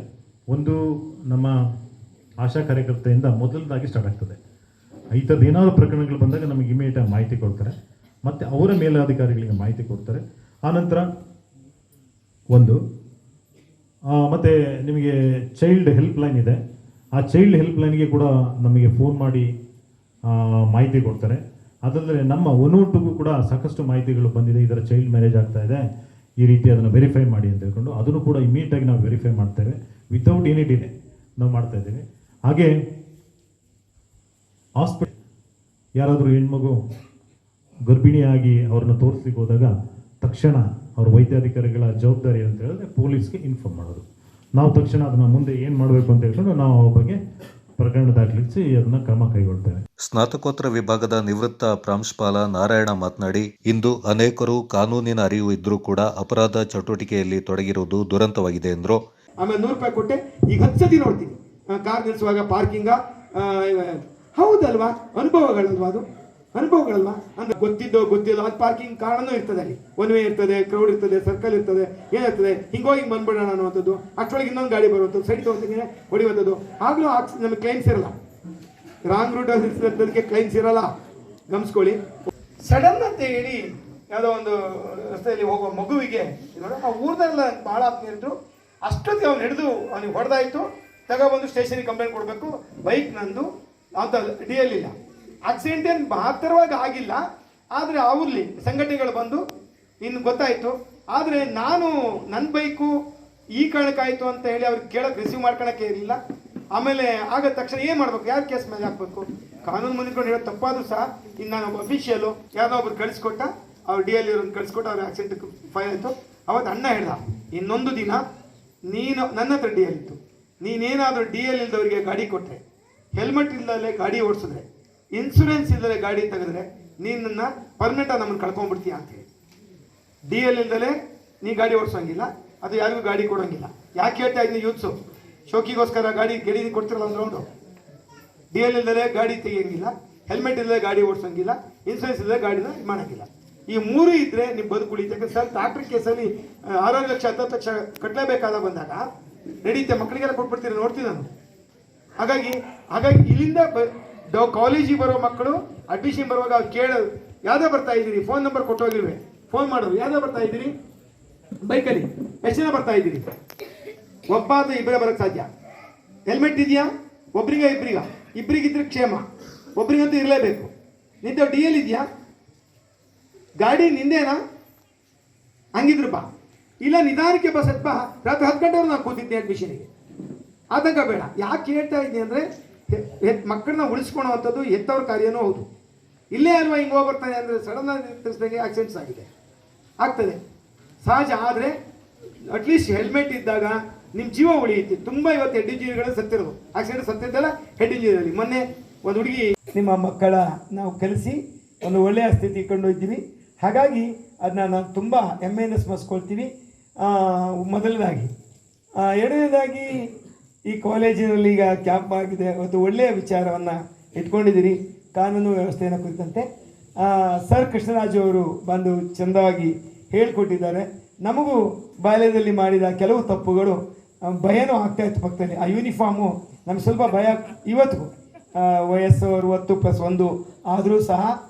ಒಂದು ನಮ್ಮ ಆಶಾ ಕಾರ್ಯಕರ್ತೆಯಿಂದ ಮೊದಲದಾಗಿ ಸ್ಟಾರ್ಟ್ ಆಗ್ತದೆ. ಈ ಥರದ್ದು ಏನಾದರೂ ಪ್ರಕರಣಗಳು ಬಂದಾಗ ನಮಗೆ ಇಮಿಡಿಯೇಟಾಗಿ ಮಾಹಿತಿ ಕೊಡ್ತಾರೆ, ಮತ್ತು ಅವರ ಮೇಲಾಧಿಕಾರಿಗಳಿಗೆ ಮಾಹಿತಿ ಕೊಡ್ತಾರೆ. ಆನಂತರ ಒಂದು ಮತ್ತು ನಿಮಗೆ ಚೈಲ್ಡ್ ಹೆಲ್ಪ್ ಲೈನ್ ಇದೆ. ಆ ಚೈಲ್ಡ್ ಹೆಲ್ಪ್ ಲೈನ್ಗೆ ಕೂಡ ನಮಗೆ ಫೋನ್ ಮಾಡಿ ಮಾಹಿತಿ ಕೊಡ್ತಾರೆ. ಅದಲ್ಲದೆ ನಮ್ಮ 112ಗೂ ಕೂಡ ಸಾಕಷ್ಟು ಮಾಹಿತಿಗಳು ಬಂದಿದೆ. ಇದರ ಚೈಲ್ಡ್ ಮ್ಯಾರೇಜ್ ಆಗ್ತಾ ಇದೆ, ಈ ರೀತಿ ಅದನ್ನು ವೆರಿಫೈ ಮಾಡಿ ಅಂತ ಹೇಳ್ಕೊಂಡು ಅದನ್ನು ಕೂಡ ಇಮಿಡಿಯೇಟಾಗಿ ನಾವು ವೆರಿಫೈ ಮಾಡ್ತೇವೆ. ವಿತೌಟ್ ಎನಿ ಡಿಲೇ ನಾವು ಮಾಡ್ತಾ ಇದ್ದೀವಿ. ಹಾಗೆ ಹಾಸ್ಪಿಟಲ್ ಯಾರಾದರೂ ಹೆಣ್ಮಗು ಗರ್ಭಿಣಿಯಾಗಿ ಅವ್ರನ್ನ ತೋರಿಸ್ಲಿಕ್ಕೆ ಹೋದಾಗ ತಕ್ಷಣ ಅವ್ರ ವೈದ್ಯಾಧಿಕಾರಿಗಳ ಜವಾಬ್ದಾರಿ ಅಂತ ಹೇಳಿದ್ರೆ ಪೊಲೀಸ್ಗೆ ಇನ್ಫಾರ್ಮ್ ಮಾಡೋದು. ನಾವು ತಕ್ಷಣ ಅದನ್ನು ಮುಂದೆ ಏನು ಮಾಡಬೇಕು ಅಂತ ಹೇಳ್ಕೊಂಡು ನಾವು ಆ ಬಗ್ಗೆ ಪ್ರಕರಣ ದಾಖಲಿಸಿ ಅದನ್ನು ಕ್ರಮ ಕೈಗೊಳ್ತೇವೆ. ಸ್ನಾತಕೋತ್ತರ ವಿಭಾಗದ ನಿವೃತ್ತ ಪ್ರಾಂಶುಪಾಲ ನಾರಾಯಣ ಮಾತನಾಡಿ, ಇಂದು ಅನೇಕರು ಕಾನೂನಿನ ಅರಿವು ಇದ್ರೂ ಕೂಡ ಅಪರಾಧ ಚಟುವಟಿಕೆಯಲ್ಲಿ ತೊಡಗಿರುವುದು ದುರಂತವಾಗಿದೆ ಎಂದರು. ಆಮೇಲೆ 100 ರೂಪಾಯಿ ಕೊಟ್ಟೆ, ಈಗ 10 ಸತಿ ನೋಡ್ತೀನಿ ಕಾರ್ ನಿಲ್ಲಿಸುವಾಗ ಪಾರ್ಕಿಂಗ. ಹೌದಲ್ವಾ, ಅನುಭವಗಳಲ್ವಾ, ಅದು ಅನುಭವಗಳಲ್ವಾ ಅಂದ್ರೆ ಗೊತ್ತಿದ್ದೋ ಗೊತ್ತಿಲ್ಲ ಅದು ಪಾರ್ಕಿಂಗ್ ಕಾರಣನೂ ಇರ್ತದೆ. ಅಲ್ಲಿ ಒನ್ ವೇ ಇರ್ತದೆ, ಕ್ರೌಡ್ ಇರ್ತದೆ, ಸರ್ಕಲ್ ಇರ್ತದೆ, ಏನಿರ್ತದೆ, ಹಿಂಗೋಗಿ ಬಂದ್ಬಿಡೋಣ ಅನ್ನುವಂಥದ್ದು. ಅಷ್ಟೊಳಗೆ ಇನ್ನೊಂದು ಗಾಡಿ ಬರುವಂಥದ್ದು, ಸೈಡ್ ತೊಗೊಂಡಿಗೆ ಹೊಡಿಯುವಂಥದ್ದು. ಆಗಲೂ ನಮಗೆ ಕ್ಲೈಮ್ಸ್ ಇರಲ್ಲ. ರಾಂಗ್ ರೂಟ್ ಇರ್ತದಕ್ಕೆ ಕ್ಲೈಮ್ಸ್ ಇರಲ್ಲ, ಗಮನಿಸ್ಕೊಳ್ಳಿ. ಸಡನ್ ಅಂತ ಹೇಳಿ ಯಾವುದೋ ಒಂದು ರಸ್ತೆಯಲ್ಲಿ ಹೋಗುವ ಮಗುವಿಗೆ ಆ ಊರ್ನೆಲ್ಲ ಭಾಳ ಆತ್ಮೀಯರು ಅಷ್ಟೊತ್ತಿಗೆ ಅವ್ನು ಹಿಡಿದು ಅವನಿಗೆ ಹೊಡೆದಾಯ್ತು. ತಗೊಬಂದು ಸ್ಟೇಷನಿಗೆ ಕಂಪ್ಲೇಂಟ್ ಕೊಡಬೇಕು. ಬೈಕ್ ನಂದು ಅಂತ DL ಇಲ್ಲ. ಆಕ್ಸಿಡೆಂಟ್ ಏನು ಮಾತ್ರವಾಗಿ ಆಗಿಲ್ಲ, ಆದರೆ ಅವ್ರಲ್ಲಿ ಸಂಘಟನೆಗಳು ಬಂದು ಇನ್ನು ಗೊತ್ತಾಯಿತು. ಆದರೆ ನಾನು ನನ್ನ ಬೈಕು ಈ ಕಾರಣಕ್ಕಾಯಿತು ಅಂತ ಹೇಳಿ ಅವ್ರಿಗೆ ಕೇಳೋಕೆ ರಿಸೀವ್ ಮಾಡ್ಕೊಳಕ್ಕೆ ಇರಲಿಲ್ಲ. ಆಮೇಲೆ ಆಗ ತಕ್ಷಣ ಏನು ಮಾಡಬೇಕು, ಯಾರು ಕೇಸ್ ಮೇಲೆ ಹಾಕಬೇಕು, ಕಾನೂನು ಮುಂದಿಕೊಂಡು ಹೇಳೋದು ತಪ್ಪಾದರೂ ಸಹ ಇನ್ನು ನಾನು ಒಬ್ಬ ಅಫಿಷಿಯಲು ಯಾವುದೋ ಒಬ್ರು ಕಳಿಸ್ಕೊಟ್ಟ, ಅವ್ರು DL ಇರೋನು ಕಳಿಸ್ಕೊಟ್ಟು ಅವ್ರ ಆಕ್ಸಿಡೆಂಟ್ ಫೈಲ್ ಆಯಿತು. ಅವತ್ತು ಅಣ್ಣ ಹೇಳ್ದ, ಇನ್ನೊಂದು ದಿನ ನೀನು ನನ್ನ ಹತ್ರ DL ಇತ್ತು, ನೀನೇನಾದರೂ DL ಇಲ್ದವರಿಗೆ ಗಾಡಿ ಕೊಟ್ಟರೆ, ಹೆಲ್ಮೆಟ್ ಇಲ್ಲದಲ್ಲೇ ಗಾಡಿ ಓಡಿಸಿದ್ರೆ, ಇನ್ಶೂರೆನ್ಸ್ ಇಲ್ಲದೆ ಗಾಡಿ ತೆಗೆದ್ರೆ ನೀನನ್ನು ಪರ್ಮನೆಂಟಾಗಿ ನಮ್ಮನ್ನು ಕಳ್ಕೊಂಡ್ಬಿಡ್ತೀಯ ಅಂತೇಳಿ. DL ಇಲ್ದಲೇ ನೀ ಗಾಡಿ ಓಡಿಸೋಂಗಿಲ್ಲ, ಅದು ಯಾರಿಗೂ ಗಾಡಿ ಕೊಡೋಂಗಿಲ್ಲ. ಯಾಕೆ ಹೇಳ್ತಾ ಇದ್ದೀನಿ, ಯೂತ್ಸು ಶೋಕಿಗೋಸ್ಕರ ಗಾಡಿ ಕೊಡ್ತಿರಲ್ಲ ಒಂದು ರೌಂಡು. DL ಇಲ್ದಲೇ ಗಾಡಿ ತೆಗಿಯೋಂಗಿಲ್ಲ, ಹೆಲ್ಮೆಟ್ ಇಲ್ಲದೆ ಗಾಡಿ ಓಡಿಸೋಂಗಿಲ್ಲ, ಇನ್ಶೂರೆನ್ಸ್ ಇಲ್ಲದೆ ಗಾಡಿನ ಮಾಡೋಂಗಿಲ್ಲ. ಈ ಮೂರು ಇದ್ದರೆ ನೀವು ಬದುಕುಳಿತೆ. ಯಾಕಂದ್ರೆ ಸರ್ ಟ್ರಾಕ್ಟರ್ ಕೇಸಲ್ಲಿ 6 ಲಕ್ಷ 10 ಲಕ್ಷ ಕಟ್ಟಲೇಬೇಕಾದ ಬಂದಾಗ ನಡೀತೆ, ಮಕ್ಕಳಿಗೆಲ್ಲ ಕೊಟ್ಬಿಡ್ತೀರಿ, ನೋಡ್ತೀನಿ ನಾನು. ಹಾಗಾಗಿ ಇಲ್ಲಿಂದ ಕಾಲೇಜಿಗೆ ಬರೋ ಮಕ್ಕಳು ಅಡ್ಮಿಷನ್ ಬರುವಾಗ ಅವ್ರು ಕೇಳೋದು, ಯಾವುದೇ ಬರ್ತಾ ಇದ್ದೀರಿ, ಫೋನ್ ನಂಬರ್ ಕೊಟ್ಟೋಗಿರುವೆ, ಫೋನ್ ಮಾಡೋರು, ಯಾವುದೇ ಬರ್ತಾ ಇದ್ದೀರಿ, ಬೈಕಲ್ಲಿ ಎಷ್ಟು ಜನ ಬರ್ತಾ ಇದ್ದೀರಿ, ಒಬ್ಬ ಅಥವಾ ಇಬ್ಬರೇ ಬರೋಕ್ಕೆ ಸಾಧ್ಯ. ಹೆಲ್ಮೆಟ್ ಇದೆಯಾ, ಒಬ್ರಿಗ ಇಬ್ಬರಿಗಿದ್ರೆ ಕ್ಷೇಮ, ಒಬ್ರಿಗಂತೂ ಇರಲೇಬೇಕು. ನಿಂದು DL ಇದೆಯಾ, ಗಾಡಿ ನಿಂದೇನಾ, ಹಂಗಿದ್ರು ಬಾ, ಇಲ್ಲ ನಿಧಾನಕ್ಕೆ ಬಸ್ ಬಾ. ರಾತ್ರಿ 10 ಗಂಟೆವರೆಗೂ ನಾನು ಕೂತಿದ್ದೆ ಅಡ್ಮಿಷನಿಗೆ. ಆತಂಕ ಬೇಡ. ಯಾಕೆ ಹೇಳ್ತಾ ಇದ್ದೀನಿ ಅಂದರೆ ಮಕ್ಕಳನ್ನ ಉಳಿಸ್ಕೊಳ್ಳೋವಂಥದ್ದು ಹೆತ್ತವ್ರ ಕಾರ್ಯನೂ ಹೌದು. ಇಲ್ಲೇ ಅಲ್ವಾ ಹಿಂಗೆ ಹೋಗ್ಬರ್ತಾನೆ ಅಂದರೆ ಸಡನ್ ಆಗಿ ತಿಳಿಸಿದಾಗೆ ಆಕ್ಸಿಡೆಂಟ್ಸ್ ಆಗ್ತದೆ ಸಹಜ. ಆದರೆ ಅಟ್ಲೀಸ್ಟ್ ಹೆಲ್ಮೆಟ್ ಇದ್ದಾಗ ನಿಮ್ಮ ಜೀವ ಉಳಿಯುತ್ತೆ. ತುಂಬ ಇವತ್ತು ಹೆಡ್ ಇಂಜಿನಿಯರ್ಗಳು ಸತ್ತಿರೋದು, ಆಕ್ಸಿಡೆಂಟ್ ಸತ್ತಿದ್ದಲ್ಲ ಹೆಡ್ ಇಂಜಿನಿಯರಲ್ಲಿ. ಮೊನ್ನೆ ಒಂದು ಹುಡುಗಿ, ನಿಮ್ಮ ಮಕ್ಕಳ ನಾವು ಕಲಿಸಿ ಒಂದು ಒಳ್ಳೆಯ ಸ್ಥಿತಿ ಕೊಂಡೊಯ್ತೀವಿ. ಹಾಗಾಗಿ ಅದನ್ನ ನಾವು ತುಂಬ ಹೆಮ್ಮೆಯಿಂದ ಸ್ಮರಿಸ್ಕೊಳ್ತೀವಿ. ಮೊದಲನೇದಾಗಿ. ಎರಡನೇದಾಗಿ ಈ ಕಾಲೇಜಿನಲ್ಲಿ ಈಗ ಕ್ಯಾಂಪ್ ಆಗಿದೆ, ಒಂದು ಒಳ್ಳೆಯ ವಿಚಾರವನ್ನು ಇಟ್ಕೊಂಡಿದ್ದೀರಿ ಕಾನೂನು ವ್ಯವಸ್ಥೆಯನ್ನು ಕುರಿತಂತೆ. ಸರ್ ಕೃಷ್ಣರಾಜು ಅವರು ಬಂದು ಚಂದವಾಗಿ ಹೇಳ್ಕೊಟ್ಟಿದ್ದಾರೆ. ನಮಗೂ ಬಾಲ್ಯದಲ್ಲಿ ಮಾಡಿದ ಕೆಲವು ತಪ್ಪುಗಳು ಭಯನೂ ಆಗ್ತಾ ಇತ್ತು ಪಕ್ಕದಲ್ಲಿ. ಆ ಯೂನಿಫಾರ್ಮು ನಮ್ಗೆ ಸ್ವಲ್ಪ ಭಯ ಇವತ್ತಿಗೂ, ವಯಸ್ಸು 60+1 ಆದರೂ ಸಹ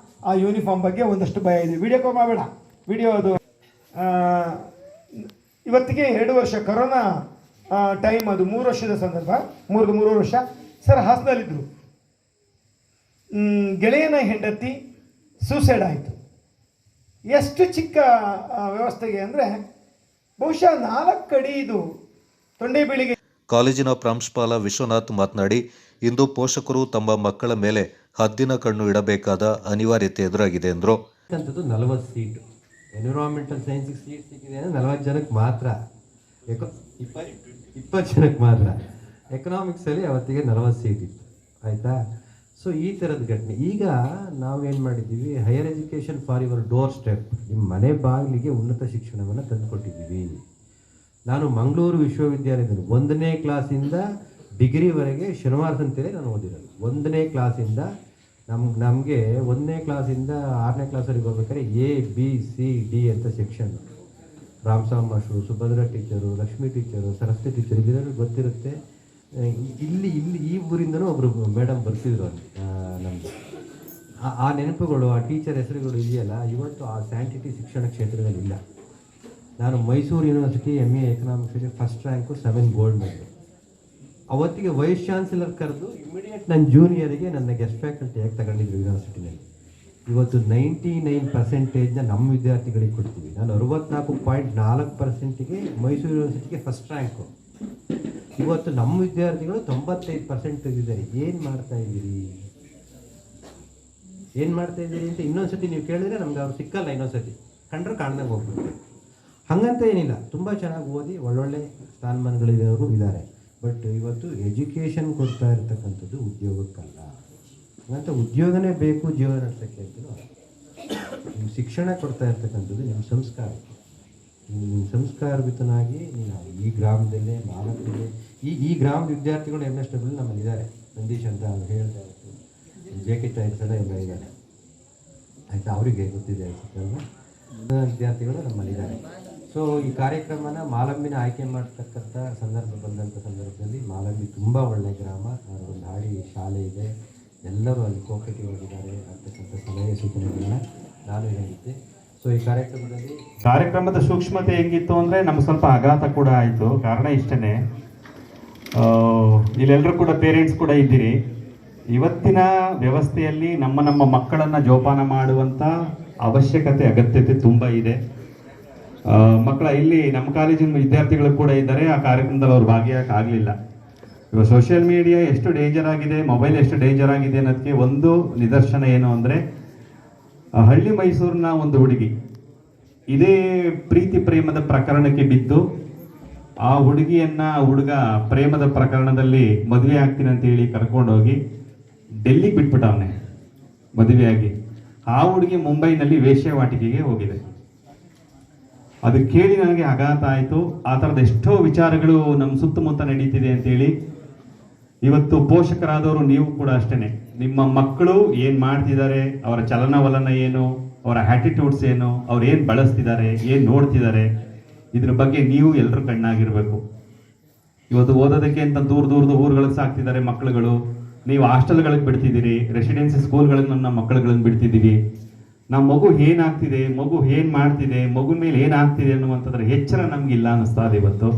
ಆ ಯೂನಿಫಾರ್ಮ್ ಬಗ್ಗೆ ಒಂದಷ್ಟು ಭಯ ಇದೆ. ವಿಡಿಯೋ ಕಾಲ್ ಮಾಡಬೇಡ, ವಿಡಿಯೋ ಅದು. ಇವತ್ತಿಗೆ 2 ವರ್ಷ ಕೊರೋನಾ ಟೈಮ್, ಅದು 3 ವರ್ಷದ ಸಂದರ್ಭ, 3 ವರ್ಷ ಸರ್ ಹಾಸನದಲ್ಲಿದ್ದರು. ಗೆಳೆಯನ ಹೆಂಡತಿ ಸೂಸೈಡ್ ಆಯಿತು. ಎಷ್ಟು ಚಿಕ್ಕ ವ್ಯವಸ್ಥೆಗೆ ಅಂದರೆ ಬಹುಶಃ 4 ಅಡಿ ಇದು ತೊಂಡೆ ಬೀಳಿಗೆ. ಕಾಲೇಜಿನ ಪ್ರಾಂಶುಪಾಲ ವಿಶ್ವನಾಥ್ ಮಾತನಾಡಿ, ಇಂದು ಪೋಷಕರು ತಮ್ಮ ಮಕ್ಕಳ ಮೇಲೆ ಹದ್ದಿನ ಕಣ್ಣು ಇಡಬೇಕಾದ ಅನಿವಾರ್ಯತೆ ಎದುರಾಗಿದೆ ಎಂದರು. 40 ಸೀಟು ಎನ್ವಿರಾನ್ಮೆಂಟಲ್ ಸೈನ್ಸಿಗೆ ಸೀಟ್ ಸಿಕ್ಕಿದೆ ಅಂದರೆ 40 ಜನಕ್ಕೆ ಮಾತ್ರ, 20 ಜನಕ್ಕೆ ಮಾತ್ರ. ಎಕನಾಮಿಕ್ಸಲ್ಲಿ ಅವತ್ತಿಗೆ 40 ಸೀಟ್ ಇತ್ತು, ಆಯಿತಾ. ಸೊ ಈ ಥರದ ಘಟನೆ. ಈಗ ನಾವೇನು ಮಾಡಿದ್ದೀವಿ, higher education for your door step, ನಿಮ್ಮ ಮನೆ ಬಾಗಿಲಿಗೆ ಉನ್ನತ ಶಿಕ್ಷಣವನ್ನು ತಂದುಕೊಟ್ಟಿದ್ದೀವಿ. ನಾನು ಮಂಗಳೂರು ವಿಶ್ವವಿದ್ಯಾಲಯದಲ್ಲಿ 1ನೇ ಕ್ಲಾಸಿಂದ ಡಿಗ್ರಿವರೆಗೆ ಶನಿವಾರ ಸಂತೆಯೇ ನಾನು ಓದಿರೋದು. 1ನೇ ಕ್ಲಾಸಿಂದ ನಮಗೆ 1ನೇ ಕ್ಲಾಸಿಂದ 6ನೇ ಕ್ಲಾಸವರೆಗೆ ಹೋಗ್ಬೇಕಾದ್ರೆ ABCD ಅಂತ ಸೆಕ್ಷನ್. ರಾಮಸ್ವಾಮಿ ಮಾಸ್ಟ್ರು, Subhadra teacher, Lakshmi teacher, Saraswati teacher, ಇದೆಲ್ಲರೂ ಗೊತ್ತಿರುತ್ತೆ. ಇಲ್ಲಿ ಈ ಊರಿಂದನೂ ಒಬ್ಬರು ಮೇಡಮ್ ಬರ್ತಿದ್ರು ಅಲ್ಲಿ ನಮಗೆ. ಆ ನೆನಪುಗಳು, ಆ ಟೀಚರ್ ಹೆಸರುಗಳು ಇದೆಯಲ್ಲ, ಇವತ್ತು ಆ ಸ್ಯಾಂಟಿಟಿ ಶಿಕ್ಷಣ ಕ್ಷೇತ್ರದಲ್ಲಿ ಇಲ್ಲ. ನಾನು ಮೈಸೂರು ಯೂನಿವರ್ಸಿಟಿ MA ಎಕನಾಮಿಕ್ಸಲ್ಲಿ ಫಸ್ಟ್ ರ್ಯಾಂಕು, 7 ಗೋಲ್ಡ್ ಮೆಡಲ್. ಅವತ್ತಿಗೆ ವೈಸ್ ಚಾನ್ಸಲರ್ ಕರೆದು ಇಮಿಡಿಯೇಟ್ ನನ್ನ ಜೂನಿಯರಿಗೆ ನನ್ನ ಗೆಸ್ಟ್ ಫ್ಯಾಕಲ್ಟಿಯಾಗಿ ತಗೊಂಡಿದ್ರು ಯೂನಿವರ್ಸಿಟಿನಲ್ಲಿ. ಇವತ್ತು 99% ನಮ್ಮ ವಿದ್ಯಾರ್ಥಿಗಳಿಗೆ ಕೊಡ್ತೀವಿ. ನಾನು 64.4% ಮೈಸೂರು ಯೂನಿವರ್ಸಿಟಿಗೆ ಫಸ್ಟ್ ರ್ಯಾಂಕು. ಇವತ್ತು ನಮ್ಮ ವಿದ್ಯಾರ್ಥಿಗಳು 95% ತೆಗೆದಿದ್ದಾರೆ. ಏನು ಮಾಡ್ತಾ ಇದ್ದೀರಿ ಅಂತ ಇನ್ನೊಂದ್ಸತಿ ನೀವು ಕೇಳಿದ್ರೆ ನಮ್ಗೆ ಅವ್ರು ಸಿಕ್ಕಲ್ಲ. ಇನ್ನೊಂದ್ಸತಿ ಕಂಡ್ರೆ ಕಾಣ್ದಂಗೆ ಹೋಗ್ಬಿಡ್ತಾರೆ. ಹಾಗಂತ ಏನಿಲ್ಲ, ತುಂಬ ಚೆನ್ನಾಗಿ ಓದಿ ಒಳ್ಳೊಳ್ಳೆ ಸ್ಥಾನಮಾನಗಳಿರೋರು ಇದ್ದಾರೆ. ಬಟ್ ಇವತ್ತು ಎಜುಕೇಷನ್ ಕೊಡ್ತಾ ಇರ್ತಕ್ಕಂಥದ್ದು ಉದ್ಯೋಗಕ್ಕಲ್ಲ. ಹಾಗಂತ ಉದ್ಯೋಗನೇ ಬೇಕು ಜೀವನ ನಡೆಸೋಕ್ಕೆ ಅಂತಲೂ ನಿಮ್ಮ ಶಿಕ್ಷಣ ಕೊಡ್ತಾ ಇರ್ತಕ್ಕಂಥದ್ದು ನಿಮ್ಮ ಸಂಸ್ಕಾರಕ್ಕೆ. ನಿಮ್ಮ ಸಂಸ್ಕಾರಯುತನಾಗಿ ನಾವು ಈ ಗ್ರಾಮದಲ್ಲೇ 4 ಈ ಗ್ರಾಮದ ವಿದ್ಯಾರ್ಥಿಗಳು MSW ನಮ್ಮಲ್ಲಿದ್ದಾರೆ. ನಂದೀಶ್ ಅಂತ ಹೇಳ್ತಾ ಇತ್ತು, JK ಟೈಲ್ಸ್ ಎಲ್ಲ ಇದ್ದಾರೆ, ಆಯಿತಾ, ಅವರಿಗೆ ಗೊತ್ತಿದೆ ಅಲ್ವಾ. ವಿದ್ಯಾರ್ಥಿಗಳು ನಮ್ಮಲ್ಲಿದ್ದಾರೆ. ಸೊ ಈ ಕಾರ್ಯಕ್ರಮನ ಮಾಲಂಬಿನ ಆಯ್ಕೆ ಮಾಡ್ತಕ್ಕಂಥ ಬಂದಂಥ ಸಂದರ್ಭದಲ್ಲಿ ಮಾಲಂಬಿ ತುಂಬ ಒಳ್ಳೆಯ ಗ್ರಾಮ, ಒಂದು ಹಾಡಿ ಶಾಲೆ ಇದೆ, ಎಲ್ಲರೂ ಅಲ್ಲಿ ಕೋಪರೇಟಿವ್ ಆಗಿದ್ದಾರೆ ಅಂತಕ್ಕಂಥ ಸಲಹೆ ಸೂಚನೆಗಳನ್ನ ನಾನು ಹೇಳಿದ್ದೆ. ಸೊ ಈ ಕಾರ್ಯಕ್ರಮದ ಸೂಕ್ಷ್ಮತೆ ಹೆಂಗಿತ್ತು ಅಂದರೆ ನಮ್ಗೆ ಸ್ವಲ್ಪ ಆಘಾತ ಕೂಡ ಆಯಿತು. ಕಾರಣ ಇಷ್ಟೇ, ಇಲ್ಲೆಲ್ಲರೂ ಕೂಡ ಪೇರೆಂಟ್ಸ್ ಕೂಡ ಇದ್ದೀರಿ. ಇವತ್ತಿನ ವ್ಯವಸ್ಥೆಯಲ್ಲಿ ನಮ್ಮ ಮಕ್ಕಳನ್ನು ಜೋಪಾನ ಮಾಡುವಂಥ ಅವಶ್ಯಕತೆ, ಅಗತ್ಯತೆ ತುಂಬ ಇದೆ. ಮಕ್ಕಳ ಇಲ್ಲಿ ನಮ್ಮ ಕಾಲೇಜಿನ ವಿದ್ಯಾರ್ಥಿಗಳು ಕೂಡ ಇದ್ದಾರೆ. ಆ ಕಾರ್ಯಕ್ರಮದಲ್ಲಿ ಅವ್ರು ಭಾಗಿಯಾಗಲಿಲ್ಲ. ಇವಾಗ ಸೋಷಿಯಲ್ ಮೀಡಿಯಾ ಎಷ್ಟು ಡೇಂಜರ್ ಆಗಿದೆ, ಮೊಬೈಲ್ ಎಷ್ಟು ಡೇಂಜರ್ ಆಗಿದೆ ಅನ್ನೋದಕ್ಕೆ ಒಂದು ನಿದರ್ಶನ ಏನು ಅಂದರೆ, ಹಳ್ಳಿ ಮೈಸೂರಿನ ಒಂದು ಹುಡುಗಿ ಇದೇ ಪ್ರೀತಿ ಪ್ರೇಮದ ಪ್ರಕರಣಕ್ಕೆ ಬಿದ್ದು ಆ ಹುಡುಗ ಪ್ರೇಮದ ಪ್ರಕರಣದಲ್ಲಿ ಮದುವೆ ಆಗ್ತೀನಿ ಅಂತ ಹೇಳಿ ಕರ್ಕೊಂಡೋಗಿ ಡೆಲ್ಲಿಗೆ ಬಿಟ್ಬಿಟ್ಟವನೆ ಮದುವೆಯಾಗಿ. ಆ ಹುಡುಗಿ ಮುಂಬೈನಲ್ಲಿ ವೇಶ್ಯಾವಾಟಿಕೆಗೆ ಹೋಗಿದೆ. ಅದು ಕೇಳಿ ನನಗೆ ಆಘಾತ ಆಯಿತು. ಆ ಥರದ ಎಷ್ಟೋ ವಿಚಾರಗಳು ನಮ್ಮ ಸುತ್ತಮುತ್ತ ನಡೀತಿದೆ ಅಂತೇಳಿ ಇವತ್ತು ಪೋಷಕರಾದವರು ನೀವು ಕೂಡ ಅಷ್ಟೇ, ನಿಮ್ಮ ಮಕ್ಕಳು ಏನು ಮಾಡ್ತಿದ್ದಾರೆ, ಅವರ ಚಲನವಲನ ಏನು, ಅವರ ಆ್ಯಟಿಟ್ಯೂಡ್ಸ್ ಏನು, ಅವ್ರು ಏನು ಬಳಸ್ತಿದ್ದಾರೆ, ಏನು ನೋಡ್ತಿದ್ದಾರೆ, ಇದ್ರ ಬಗ್ಗೆ ನೀವು ಎಲ್ಲರೂ ಕಣ್ಣಾಗಿರಬೇಕು. ಇವತ್ತು ಓದೋದಕ್ಕೆ ಅಂತ ದೂರದ ಊರುಗಳಿಗೆ ಸಾಕ್ತಿದ್ದಾರೆ ಮಕ್ಕಳುಗಳು. ನೀವು ಹಾಸ್ಟೆಲ್ಗಳಿಗೆ ಬಿಡ್ತಿದ್ದೀರಿ, ರೆಸಿಡೆನ್ಸಿ ಸ್ಕೂಲ್ಗಳಿಗೆ ನಮ್ಮ ಮಕ್ಕಳುಗಳನ್ನು ಬಿಡ್ತಿದ್ದೀವಿ. ನಮ್ಮ ಮಗು ಏನಾಗ್ತಿದೆ, ಮಗು ಏನು ಮಾಡ್ತಿದೆ, ಮಗು ಮೇಲೆ ಏನಾಗ್ತಿದೆ ಅನ್ನುವಂಥದ್ರ ಎಚ್ಚರ ನಮಗಿಲ್ಲ ಅನ್ನಿಸ್ತಾ ಇದೆ ಇವತ್ತು.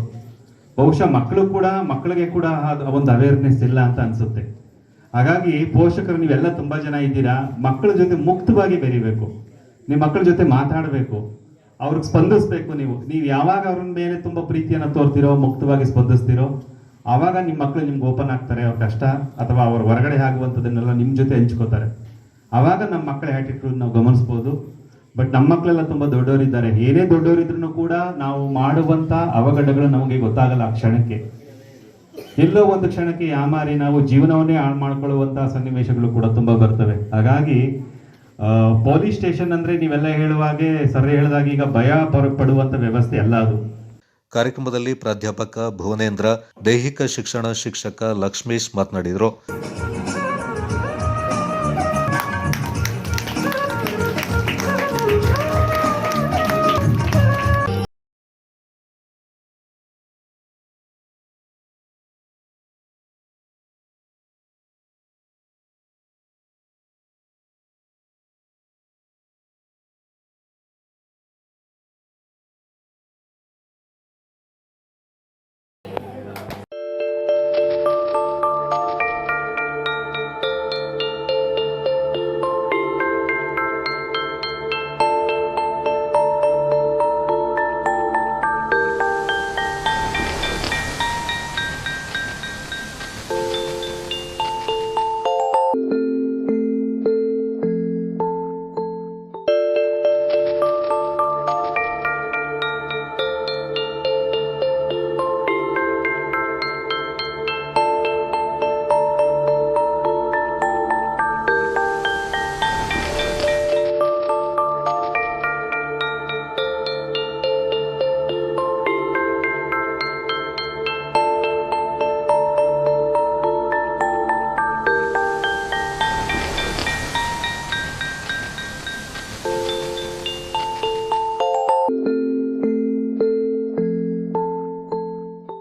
ಬಹುಶಃ ಮಕ್ಕಳಿಗೆ ಕೂಡ ಒಂದು ಅವೇರ್ನೆಸ್ ಇಲ್ಲ ಅಂತ ಅನಿಸುತ್ತೆ. ಹಾಗಾಗಿ ಪೋಷಕರು ನೀವೆಲ್ಲ ತುಂಬ ಜನ ಇದ್ದೀರಾ, ಮಕ್ಕಳ ಜೊತೆ ಮುಕ್ತವಾಗಿ ಬೆರಿಬೇಕು, ನಿಮ್ಮ ಮಕ್ಕಳ ಜೊತೆ ಮಾತಾಡಬೇಕು, ಅವ್ರಿಗೆ ಸ್ಪಂದಿಸ್ಬೇಕು. ನೀವು ಯಾವಾಗ ಅವ್ರ ಮೇಲೆ ತುಂಬ ಪ್ರೀತಿಯನ್ನು ತೋರ್ತಿರೋ, ಮುಕ್ತವಾಗಿ ಸ್ಪಂದಿಸ್ತಿರೋ, ಆವಾಗ ನಿಮ್ಮ ಮಕ್ಕಳು ನಿಮ್ಗೆ ಓಪನ್ ಆಗ್ತಾರೆ. ಅವ್ರ ಕಷ್ಟ ಅಥವಾ ಅವ್ರ ಹೊರಗಡೆ ಆಗುವಂಥದ್ದನ್ನೆಲ್ಲ ನಿಮ್ಮ ಜೊತೆ ಹಂಚ್ಕೋತಾರೆ. ಆವಾಗ ನಮ್ಮ ಮಕ್ಕಳ ಆ್ಯಟಿಟ್ಯೂಡ್ ನಾವು ಗಮನಿಸ್ಬೋದು. ಬಟ್ ನಮ್ಮ ಮಕ್ಕಳೆಲ್ಲ ತುಂಬ ದೊಡ್ಡವರಿದ್ದಾರೆ. ಏನೇ ದೊಡ್ಡವರಿದ್ರೂ ಕೂಡ ನಾವು ಮಾಡುವಂಥ ಅವಘಡಗಳು ನಮಗೆ ಗೊತ್ತಾಗಲ್ಲ. ಆ ಕ್ಷಣಕ್ಕೆ ಎಲ್ಲೋ ಒಂದು ಕ್ಷಣಕ್ಕೆ ಯಾಮಾರಿ ನಾವು ಜೀವನವನ್ನೇ ಹಾಳು ಮಾಡ್ಕೊಳ್ಳುವಂಥ ಸನ್ನಿವೇಶಗಳು ಕೂಡ ತುಂಬ ಬರ್ತವೆ. ಹಾಗಾಗಿ ಪೊಲೀಸ್ ಸ್ಟೇಷನ್ ಅಂದರೆ ನೀವೆಲ್ಲ ಹೇಳುವಾಗೆ ಸರ್ ಹೇಳಿದಾಗ ಈಗ ಭಯ ಪಡುವಂಥ ವ್ಯವಸ್ಥೆ ಅಲ್ಲ ಅದು. ಕಾರ್ಯಕ್ರಮದಲ್ಲಿ ಪ್ರಾಧ್ಯಾಪಕ ಭುವನೇಂದ್ರ, ದೈಹಿಕ ಶಿಕ್ಷಣ ಶಿಕ್ಷಕ ಲಕ್ಷ್ಮೀಶ್ ಮಾತನಾಡಿದರು.